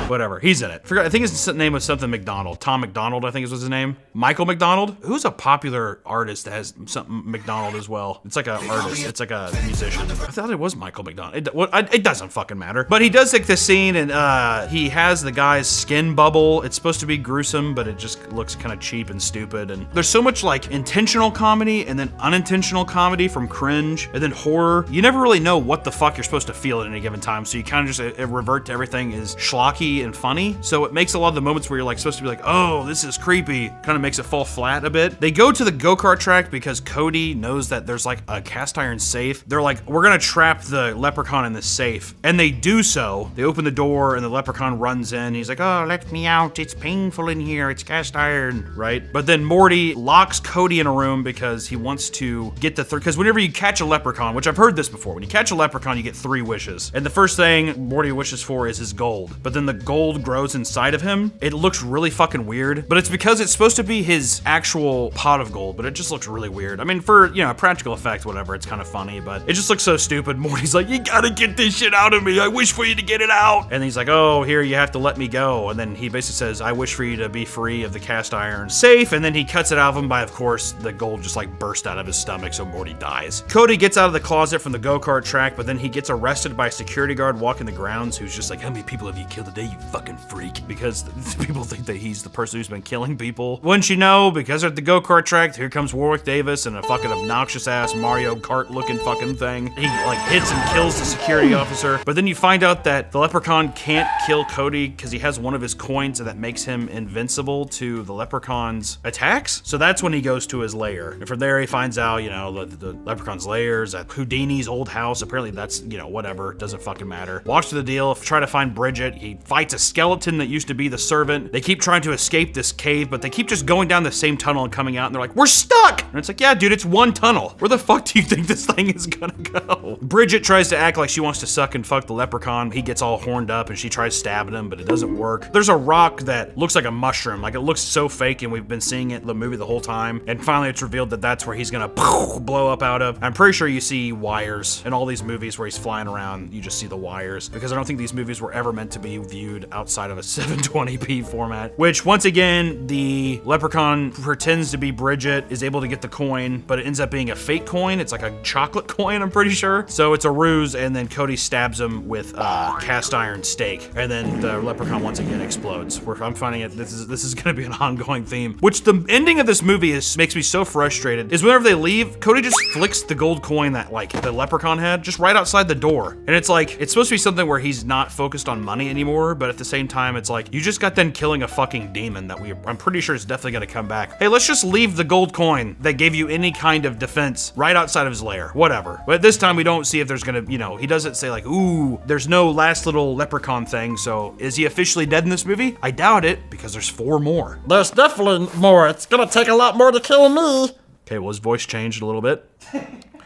whatever. He's in it. I think his name was something McDonald. Tom McDonald, I think was his name. Michael McDonald? Who's a popular artist that has something McDonald as well? It's like an artist. It's like a musician. I thought it was Michael McDonald. It doesn't fucking matter. But he does like this scene, and he has the guy's skin bubble. It's supposed to be gruesome, but it just looks kind of cheap and stupid. And there's so much like intentional comedy and then unintentional comedy from cringe and then horror. You never really know what the fuck you're supposed to feel at any given time. So you kind of just revert to everything is schlocky and funny. So it makes a lot of the moments where you're like supposed to be like, oh, this is creepy, kind of makes it fall flat a bit. They go to the go-kart track because Cody knows that there's like a cast iron safe. They're like, we're gonna trap the leprechaun in the safe. And they do so. They open the door and the leprechaun runs in. He's like, oh, let me out. It's painful in here. It's cast iron, right? But then Morty locks Cody in a room because he wants to get the because whenever you catch a leprechaun, which I've heard this before, when you catch a leprechaun, you get 3 wishes. And the first thing Morty wishes for is his gold. But then the gold grows inside of him. It looks really fucking weird, but it's because it's supposed to be his actual pot of gold, but it just looks really weird. I mean, for, you know, practical effect, whatever, it's kind of funny, but it just looks so stupid. Morty's like, you gotta get this shit out of me. I wish for you to get it out. And he's like, oh, here, you have to let me go. And then he basically says, I wish for you to be free of the cast iron safe. And then he cuts it out of him by, of course, the gold just like burst out of his stomach, so Morty dies. Cody gets out of the closet from the go-kart track, but then he gets arrested by a security guard walking the grounds who's just like, how many people have you killed today, you fucking freak? Because people think that he's the person who's been killing people. Wouldn't you know, because they're at the go-kart track, here comes Warwick Davis and a fucking obnoxious ass Mario Kart looking fucking thing. He like hits and kills the security officer. But then you find out that the leprechaun can't kill Cody because he has one of his coins that makes him invincible to the leprechaun's attacks. So that's when he goes to his lair. And from there he finds out, you know, the leprechaun's lair is at Houdini's old house. Apparently that's, you know, whatever, doesn't fucking matter. Walks to the deal, try to find Bridget. He fights a skeleton that used to be the servant. They keep trying to escape this cave, but they keep just going down the same tunnel and coming out, and they're like, we're stuck! And it's like, yeah, dude, it's one tunnel. Where the fuck do you think this thing is gonna go? Bridget tries to act like she wants to suck and fuck the leprechaun. He gets all horned up and she tries stabbing him, but it doesn't work. There's a rock that looks like a mushroom. Like, it looks so fake, and we've been seeing it in the movie the whole time. And finally it's revealed that that's where he's gonna blow up out of. I'm pretty sure you see wires in all these movies where he's flying around. You just see the wires, because I don't think these movies were ever meant to be viewed outside of a 720p format. Which, once again, the leprechaun pretends to be Bridget, is able to get the coin, but it ends up being a fake coin. It's like a chocolate coin, I'm pretty sure. So it's a ruse, and then Cody stabs him with a cast iron stake, and then the leprechaun once again explodes. I'm finding it, this is gonna be an ongoing theme. Which the ending of this movie makes me so frustrated, is whenever they leave, Cody just flicks the gold coin that like the leprechaun had just right outside the door. And it's like, it's supposed to be something where he's not focused on money anymore, but at the same time, it's like, you just got done killing a fucking demon that I'm pretty sure is definitely gonna come back. Hey, let's just leave the gold coin that gave you any kind of defense right outside of his lair, whatever. But this time we don't see if there's gonna, you know, he doesn't say like, ooh, there's no last little leprechaun thing, so is he officially dead in this movie? I doubt it, because there's 4 more. There's definitely more. It's gonna take a lot more to kill me. Okay, well, his voice changed a little bit.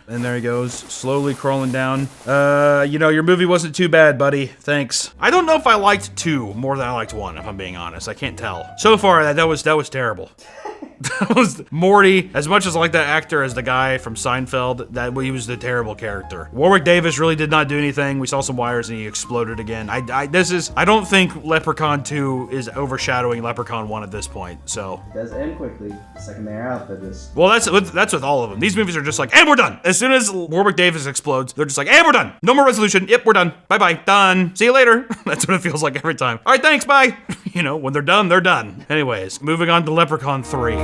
And there he goes, slowly crawling down. You know, your movie wasn't too bad, buddy. Thanks. I don't know if I liked 2 more than I liked 1, if I'm being honest. I can't tell. So far, that was terrible. That was Morty. As much as I like that actor as the guy from Seinfeld, he was the terrible character. Warwick Davis really did not do anything. We saw some wires and he exploded again. I don't think Leprechaun 2 is overshadowing Leprechaun 1 at this point, so. It does end quickly. The second they're out, they're just... Well, that's with all of them. These movies are just like, and we're done. As soon as Warwick Davis explodes, they're just like, and we're done. No more resolution. Yep, we're done. Bye-bye. Done. See you later. That's what it feels like every time. All right, thanks. Bye. You know, when they're done, they're done. Anyways, moving on to Leprechaun 3.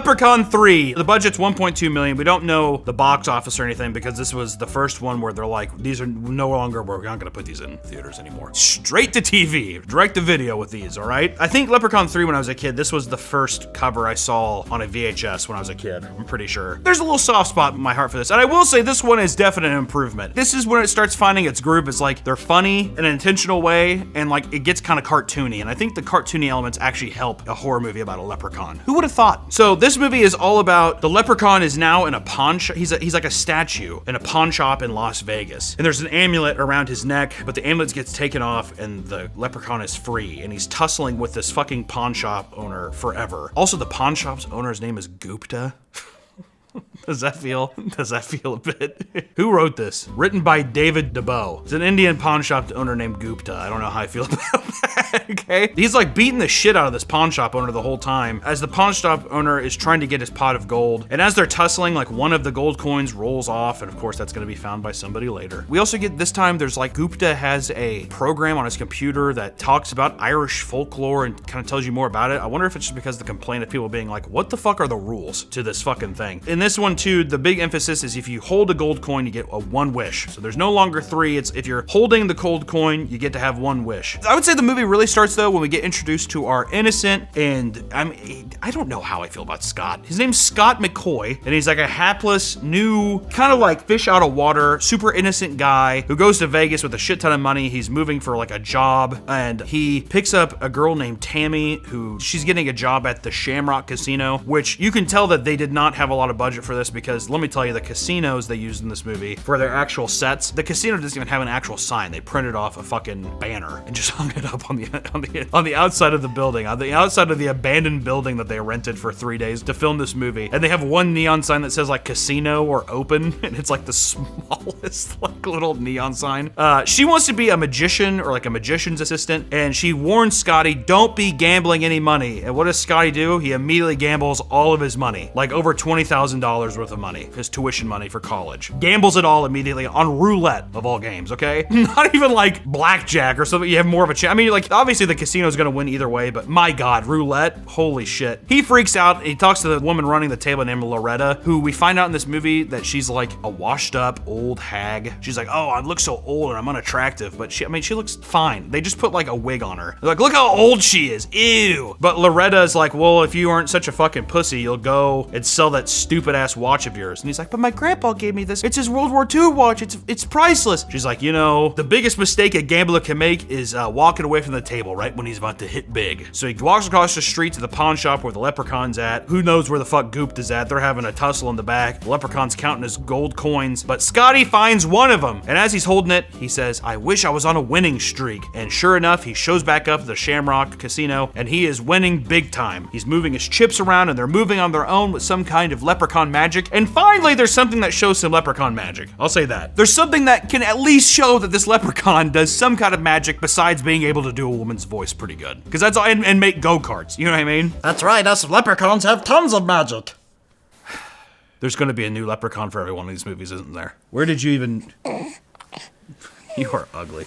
Leprechaun 3. The budget's $1.2 million. We don't know the box office or anything because this was the first one where they're like, these are no longer, we're not gonna put these in theaters anymore. Straight to TV, direct to video with these, all right? I think Leprechaun 3 when I was a kid, this was the first cover I saw on a VHS when I was a kid, I'm pretty sure. There's a little soft spot in my heart for this. And I will say this one is definite improvement. This is when it starts finding its groove. It's like they're funny in an intentional way and like it gets kind of cartoony. And I think the cartoony elements actually help a horror movie about a leprechaun. Who would have thought? So this movie is all about the leprechaun is now in a pawn shop. He's like a statue in a pawn shop in Las Vegas. And there's an amulet around his neck, but the amulet gets taken off and the leprechaun is free. And he's tussling with this fucking pawn shop owner forever. Also, the pawn shop's owner's name is Gupta. Does that feel a bit? Who wrote this? Written by David DeBow. It's an Indian pawn shop owner named Gupta. I don't know how I feel about that, okay? He's like beating the shit out of this pawn shop owner the whole time as the pawn shop owner is trying to get his pot of gold. And as they're tussling, like one of the gold coins rolls off, and of course that's gonna be found by somebody later. We also get this time, there's like Gupta has a program on his computer that talks about Irish folklore and kind of tells you more about it. I wonder if it's just because of the complaint of people being like, what the fuck are the rules to this fucking thing? In this one too, the big emphasis is if you hold a gold coin, you get a one wish. So there's no longer three. It's if you're holding the gold coin, you get to have one wish. I would say the movie really starts though when we get introduced to our innocent and I don't know how I feel about Scott. His name's Scott McCoy and he's like a hapless, new, kind of like fish out of water, super innocent guy who goes to Vegas with a shit ton of money. He's moving for like a job and he picks up a girl named Tammy who she's getting a job at the Shamrock Casino, which you can tell that they did not have a lot of budget for this because let me tell you, the casinos they used in this movie for their actual sets, the casino doesn't even have an actual sign. They printed off a fucking banner and just hung it up on the outside of the building, on the outside of the abandoned building that they rented for 3 days to film this movie. And they have one neon sign that says like casino or open, and it's like the smallest like little neon sign. She wants to be a magician or like a magician's assistant, and she warns Scotty, don't be gambling any money. And what does Scotty do? He immediately gambles all of his money, like over $20,000 worth of money, his tuition money for college. Gambles it all immediately on roulette of all games, okay? Not even like blackjack or something. You have more of a chance. I mean, like obviously the casino's gonna win either way, but my God, roulette, holy shit. He freaks out. He talks to the woman running the table named Loretta, who we find out in this movie that she's like a washed up old hag. She's like, oh, I look so old and I'm unattractive, but she looks fine. They just put like a wig on her. They're like, look how old she is, ew. But Loretta's like, well, if you aren't such a fucking pussy, you'll go and sell that stupid ass watch of yours. And he's like, but my grandpa gave me this. It's his World War II watch. It's priceless. She's like, you know, the biggest mistake a gambler can make is walking away from the table right when he's about to hit big. So he walks across the street to the pawn shop where the leprechaun's at. Who knows where the fuck Gupta's at? They're having a tussle in the back. The leprechaun's counting his gold coins, but Scotty finds one of them. And as he's holding it, he says, I wish I was on a winning streak. And sure enough, he shows back up at the Shamrock Casino and he is winning big time. He's moving his chips around and they're moving on their own with some kind of leprechaun magic. And finally, there's something that shows some leprechaun magic. I'll say that. There's something that can at least show that this leprechaun does some kind of magic besides being able to do a woman's voice pretty good. Because that's all, and make go-karts. You know what I mean? That's right, us leprechauns have tons of magic. There's going to be a new leprechaun for every one of these movies, isn't there? Where did you even... You are ugly.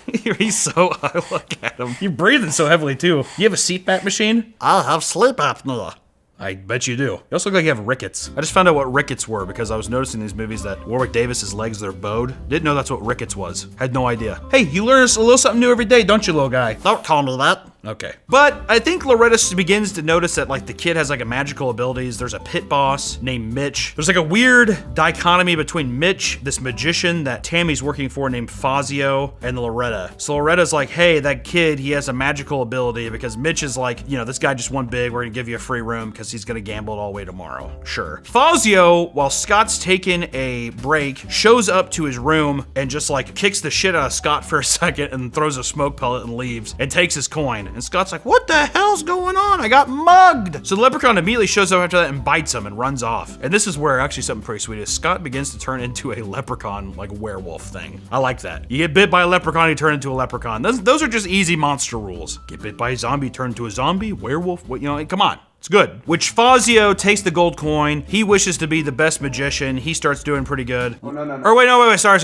He's so... I look at him. You're breathing so heavily, too. You have a CPAP machine? I have sleep apnea. I bet you do. You also look like you have rickets. I just found out what rickets were because I was noticing in these movies that Warwick Davis's legs, they're bowed. Didn't know that's what rickets was. Had no idea. Hey, you learn a little something new every day, don't you, little guy? Don't call me that. Okay. But I think Loretta begins to notice that like the kid has like a magical abilities. There's a pit boss named Mitch. There's like a weird dichotomy between Mitch, this magician that Tammy's working for named Fazio, and Loretta. So Loretta's like, hey, that kid, he has a magical ability because Mitch is like, you know, this guy just won big. We're gonna give you a free room because he's gonna gamble it all the way tomorrow. Sure. Fazio, while Scott's taking a break, shows up to his room and just like kicks the shit out of Scott for a second and throws a smoke pellet and leaves and takes his coin. And Scott's like, what the hell's going on? I got mugged. So the leprechaun immediately shows up after that and bites him and runs off. And this is where actually something pretty sweet is. Scott begins to turn into a leprechaun, like werewolf thing. I like that. You get bit by a leprechaun, you turn into a leprechaun. Those are just easy monster rules. Get bit by a zombie, turn into a zombie, werewolf, what, you know, come on. It's good. Which Fazio takes the gold coin. He wishes to be the best magician. He starts doing pretty good. Oh, no. Or wait, sorry.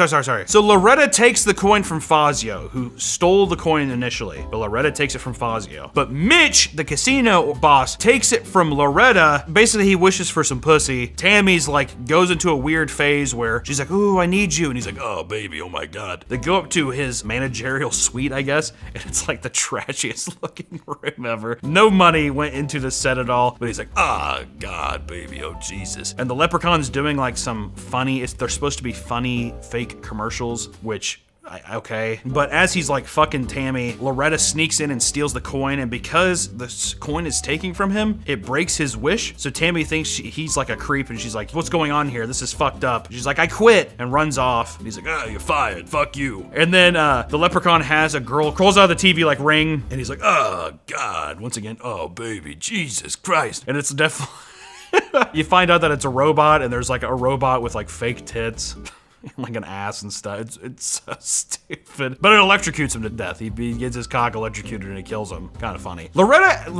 So Loretta takes the coin from Fazio, who stole the coin initially, but Loretta takes it from Fazio. But Mitch, the casino boss, takes it from Loretta. Basically, he wishes for some pussy. Tammy's like, goes into a weird phase where she's like, ooh, I need you. And he's like, oh, baby, oh my God. They go up to his managerial suite, I guess, and it's like the trashiest looking room ever. No money went into the set at all, but he's like, oh God, baby, oh Jesus. And the leprechaun's doing like some funny, they're supposed to be funny fake commercials, which okay. But as he's like fucking Tammy, Loretta sneaks in and steals the coin, and because the coin is taken from him, it breaks his wish. So Tammy thinks he's like a creep, and she's like, what's going on here? This is fucked up. She's like, I quit, and runs off. And he's like, oh, you're fired, fuck you. And then the leprechaun has a girl, crawls out of the TV like Ring, and he's like, oh God, once again, oh baby, Jesus Christ. And it's definitely, you find out that it's a robot, and there's like a robot with like fake tits. Like an ass and stuff. It's so stupid. But it electrocutes him to death. He gets his cock electrocuted and it kills him. Kind of funny. Loretta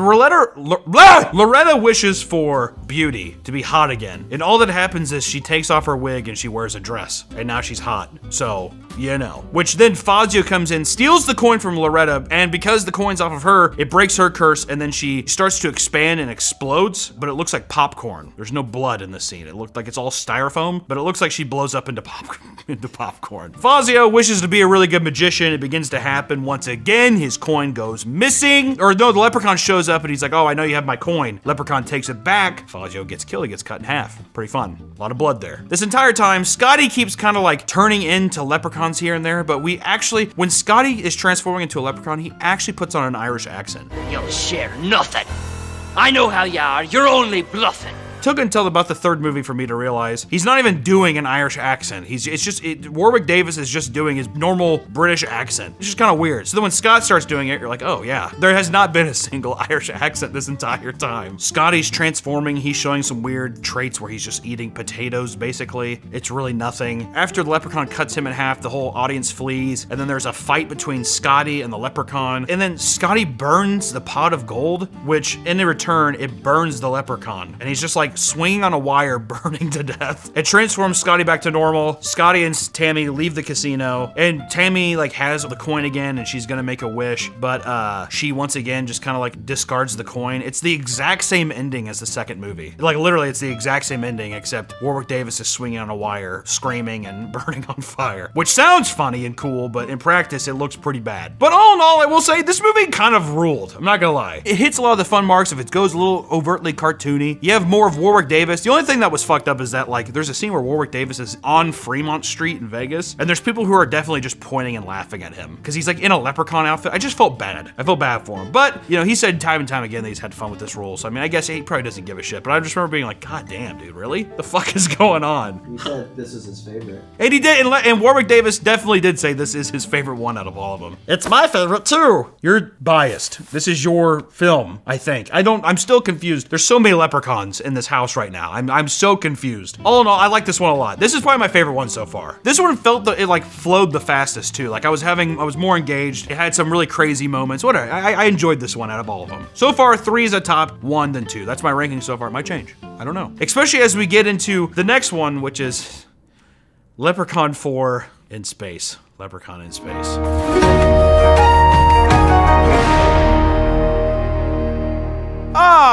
wishes for Beauty to be hot again. And all that happens is she takes off her wig and she wears a dress. And now she's hot. So, you know. Which then Fazio comes in, steals the coin from Loretta, and because the coin's off of her, it breaks her curse, and then she starts to expand and explodes, but it looks like popcorn. There's no blood in the scene. It looked like it's all styrofoam, but it looks like she blows up into popcorn. Fazio wishes to be a really good magician. It begins to happen once again. His coin goes missing. Or no, the leprechaun shows up and he's like, oh, I know you have my coin. Leprechaun takes it back. Fazio gets killed. He gets cut in half. Pretty fun. A lot of blood there. This entire time, Scotty keeps kind of like turning into leprechauns here and there, but we actually, when Scotty is transforming into a leprechaun, he actually puts on an Irish accent. You'll share nothing. I know how you are. You're only bluffing. Took until about the third movie for me to realize he's not even doing an Irish accent. Warwick Davis is just doing his normal British accent. It's just kind of weird. So then when Scott starts doing it, you're like, oh yeah, there has not been a single Irish accent this entire time. Scotty's transforming. He's showing some weird traits where he's just eating potatoes, basically. It's really nothing. After the leprechaun cuts him in half, the whole audience flees, and then there's a fight between Scotty and the leprechaun, and then Scotty burns the pot of gold, which in return, it burns the leprechaun. And he's just like swinging on a wire, burning to death. It transforms Scotty back to normal. Scotty and Tammy leave the casino, and Tammy like has the coin again, and she's gonna make a wish, but she once again just kind of like discards the coin. It's the exact same ending as the second movie. Like literally, it's the exact same ending, except Warwick Davis is swinging on a wire, screaming and burning on fire, which sounds funny and cool, but in practice, it looks pretty bad. But all in all, I will say this movie kind of ruled. I'm not gonna lie. It hits a lot of the fun marks. If it goes a little overtly cartoony, you have more of Warwick Davis. The only thing that was fucked up is that like there's a scene where Warwick Davis is on Fremont Street in Vegas, and there's people who are definitely just pointing and laughing at him because he's like in a leprechaun outfit. I just felt bad. I felt bad for him. But you know, he said time and time again that he's had fun with this role. So I mean, I guess he probably doesn't give a shit. But I just remember being like, God damn, dude, really? The fuck is going on? He said this is his favorite. And he did, and Warwick Davis definitely did say this is his favorite one out of all of them. It's my favorite too. You're biased. This is your film, I think. I'm still confused. There's so many leprechauns in this house right now. I'm so confused. All in all, I like this one a lot. This is probably my favorite one so far. This one felt it like flowed the fastest too. Like I was more engaged. It had some really crazy moments. Whatever. I enjoyed this one out of all of them. So far, 3 is a top, 1 then 2. That's my ranking so far. It might change. I don't know. Especially as we get into the next one, which is Leprechaun 4 in space. Leprechaun in space.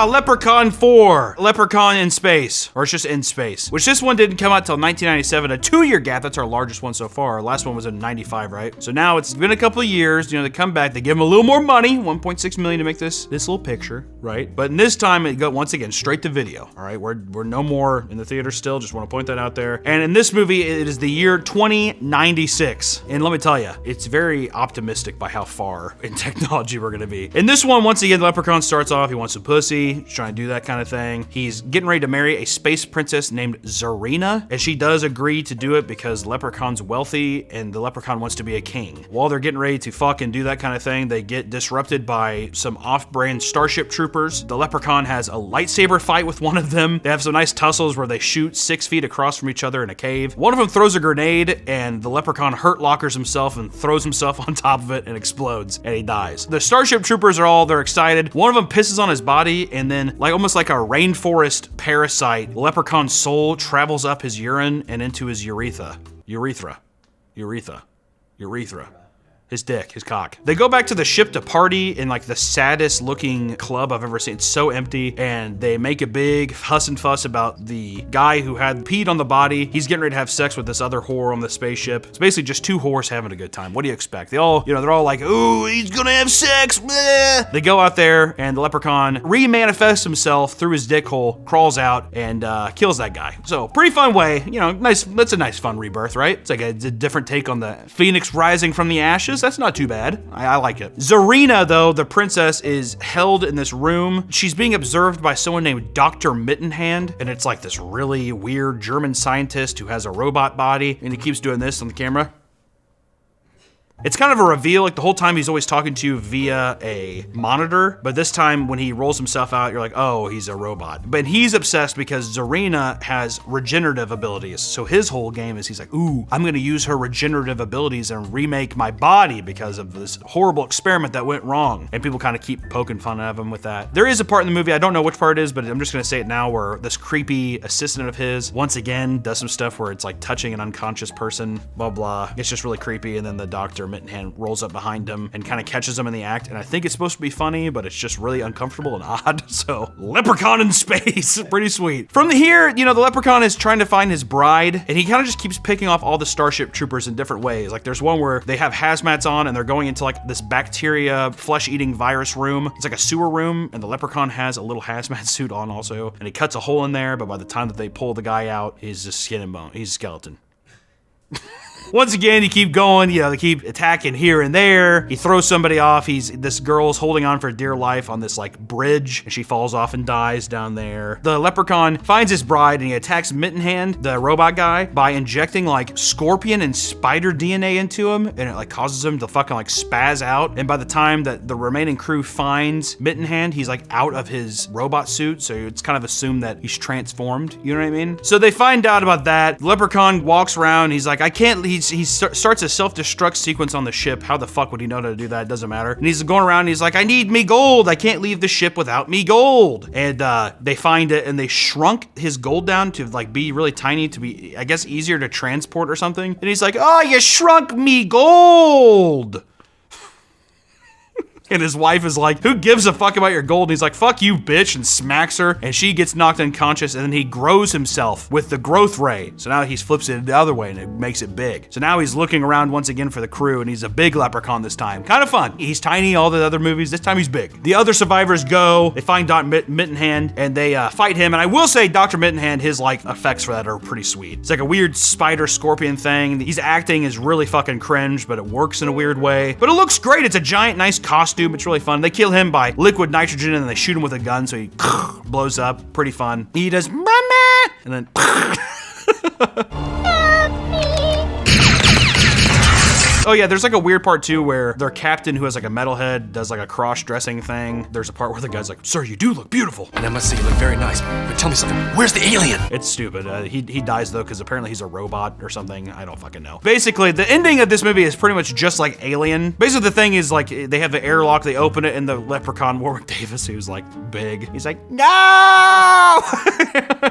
Leprechaun 4. Leprechaun in Space. Or it's just in space. Which this one didn't come out till 1997. A 2-year gap. That's our largest one so far. Our last one was in 95, right? So now it's been a couple of years. You know, they come back. They give them a little more money. $1.6 million to make this little picture, right? But in this time, it got, once again, straight to video. All right? We're no more in the theater still. Just want to point that out there. And in this movie, it is the year 2096. And let me tell you, it's very optimistic by how far in technology we're going to be. In this one, once again, the leprechaun starts off. He wants some pussy. He's trying to do that kind of thing. He's getting ready to marry a space princess named Zarina, and she does agree to do it because Leprechaun's wealthy and the leprechaun wants to be a king. While they're getting ready to fuck and do that kind of thing, they get disrupted by some off-brand Starship Troopers. The leprechaun has a lightsaber fight with one of them. They have some nice tussles where they shoot 6 feet across from each other in a cave. One of them throws a grenade, and the leprechaun hurt lockers himself and throws himself on top of it and explodes, and he dies. The Starship Troopers they're excited. One of them pisses on his body, and and then like almost like a rainforest parasite, Leprechaun's soul travels up his urine and into his urethra. His dick, his cock. They go back to the ship to party in like the saddest looking club I've ever seen. It's so empty, and they make a big huss and fuss about the guy who had peed on the body. He's getting ready to have sex with this other whore on the spaceship. It's basically just two whores having a good time. What do you expect? They all, they're all like, ooh, he's gonna have sex. Bleh. They go out there, and the leprechaun re-manifests himself through his dick hole, crawls out, and kills that guy. So pretty fun way, nice. That's a nice fun rebirth, right? It's like a different take on the phoenix rising from the ashes. That's not too bad. I like it. Zarina, though, the princess, is held in this room. She's being observed by someone named Dr. Mittenhand, and it's like this really weird German scientist who has a robot body, and he keeps doing this on the camera. It's kind of a reveal, like the whole time he's always talking to you via a monitor, but this time when he rolls himself out, you're like, oh, he's a robot. But he's obsessed because Zarina has regenerative abilities. So his whole game is he's like, ooh, I'm gonna use her regenerative abilities and remake my body because of this horrible experiment that went wrong. And people kind of keep poking fun of him with that. There is a part in the movie, I don't know which part it is, but I'm just gonna say it now, where this creepy assistant of his, once again, does some stuff where it's like touching an unconscious person, blah, blah. It's just really creepy, and then the Dr. Mittenhand rolls up behind him and kind of catches him in the act, and I think it's supposed to be funny, but it's just really uncomfortable and odd. So, Leprechaun in space, pretty sweet. From here, the Leprechaun is trying to find his bride, and he kind of just keeps picking off all the Starship Troopers in different ways. Like there's one where they have hazmats on, and they're going into like this bacteria, flesh-eating virus room. It's like a sewer room, and the Leprechaun has a little hazmat suit on also, and he cuts a hole in there, but by the time that they pull the guy out, he's just skin and bone. He's a skeleton. Once again, you keep going, they keep attacking here and there. He throws somebody off. This girl's holding on for dear life on this like bridge, and she falls off and dies down there. The Leprechaun finds his bride, and he attacks Mittenhand, the robot guy, by injecting like scorpion and spider DNA into him, and it like causes him to fucking like spaz out. And by the time that the remaining crew finds Mittenhand, he's like out of his robot suit, so it's kind of assumed that he's transformed, you know what I mean? So they find out about that. Leprechaun walks around, he's like, I can't, he starts a self-destruct sequence on the ship. How the fuck would he know how to do that? It doesn't matter. And he's going around and he's like, I need me gold. I can't leave the ship without me gold. And they find it, and they shrunk his gold down to like be really tiny, to be, I guess, easier to transport or something. And he's like, oh, you shrunk me gold. And his wife is like, who gives a fuck about your gold? And he's like, fuck you, bitch, and smacks her, and she gets knocked unconscious, and then he grows himself with the growth ray. So now he flips it the other way, and it makes it big. So now he's looking around once again for the crew, and he's a big leprechaun this time. Kind of fun. He's tiny, all the other movies. This time he's big. The other survivors go, they find Dr. Mittenhand, and they fight him. And I will say Dr. Mittenhand, his like effects for that are pretty sweet. It's like a weird spider scorpion thing. He's acting is really fucking cringe, but it works in a weird way. But it looks great. It's a giant, nice costume. It's really fun. They kill him by liquid nitrogen, and then they shoot him with a gun, so he blows up. Pretty fun. He does mama, and then oh yeah, there's like a weird part too where their captain, who has like a metal head, does like a cross-dressing thing. There's a part where the guy's like, sir, you do look beautiful. And I must say you look very nice, but tell me something, where's the alien? It's stupid. He dies though, because apparently he's a robot or something. I don't fucking know. Basically, the ending of this movie is pretty much just like Alien. Basically, the thing is like, they have the airlock, they open it, and the leprechaun Warwick Davis, who's like big, he's like, no!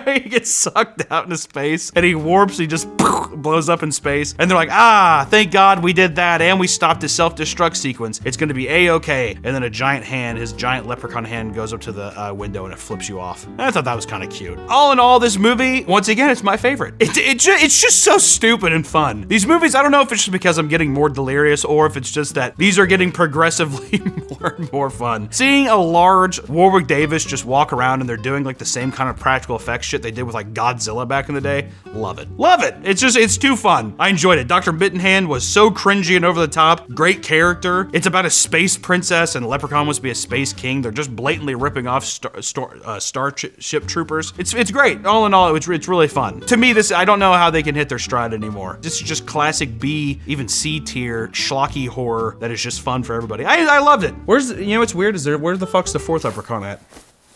He gets sucked out into space, and he warps, he just blows up in space, and they're like, ah, thank God we did that, and we stopped his self-destruct sequence. It's gonna be a-okay. And then a giant hand, his giant leprechaun hand, goes up to the window, and it flips you off. And I thought that was kind of cute. All in all, this movie, once again, it's my favorite. It's just so stupid and fun. These movies, I don't know if it's just because I'm getting more delirious, or if it's just that these are getting progressively more and more fun. Seeing a large Warwick Davis just walk around, and they're doing like the same kind of practical effects shit they did with like Godzilla back in the day, love it. Love it. It's too fun. I enjoyed it. Dr. Mittenhand was so cringy and over the top. Great character. It's about a space princess, and Leprechaun wants to be a space king. They're just blatantly ripping off Starship Troopers. It's great. All in all, it's really fun. To me, this, I don't know how they can hit their stride anymore. This is just classic B, even C tier schlocky horror that is just fun for everybody. I loved it. Where's what's weird is where the fuck's the fourth Leprechaun at?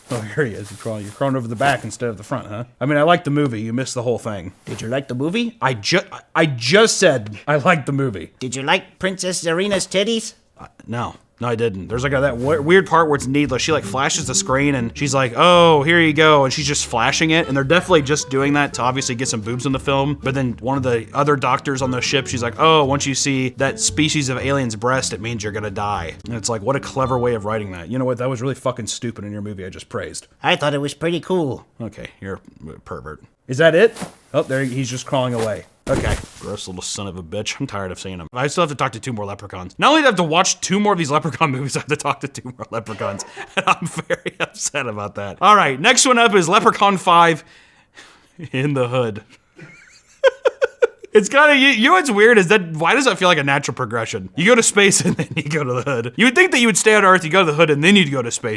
Oh, here he is. You're crawling over the back instead of the front, huh? I mean, I liked the movie. You missed the whole thing. Did you like the movie? I just said I liked the movie. Did you like Princess Zarina's titties? No. No, I didn't. There's like that weird part where it's needless. She like flashes the screen and she's like, oh, here you go. And she's just flashing it. And they're definitely just doing that to obviously get some boobs in the film. But then one of the other doctors on the ship, she's like, oh, once you see that species of alien's breast, it means you're gonna die. And it's like, what a clever way of writing that. You know what? That was really fucking stupid in your movie I just praised. I thought it was pretty cool. Okay, you're a pervert. Is that it? Oh, there he's just crawling away. Okay. Gross little son of a bitch. I'm tired of seeing him. I still have to talk to 2 more leprechauns. Not only do I have to watch 2 more of these leprechaun movies, I have to talk to 2 more leprechauns. And I'm very upset about that. All right, next one up is Leprechaun 5 in the Hood. It's kind of, you know what's weird is that, why does that feel like a natural progression? You go to space and then you go to the Hood. You would think that you would stay on Earth, you go to the Hood, and then you'd go to space.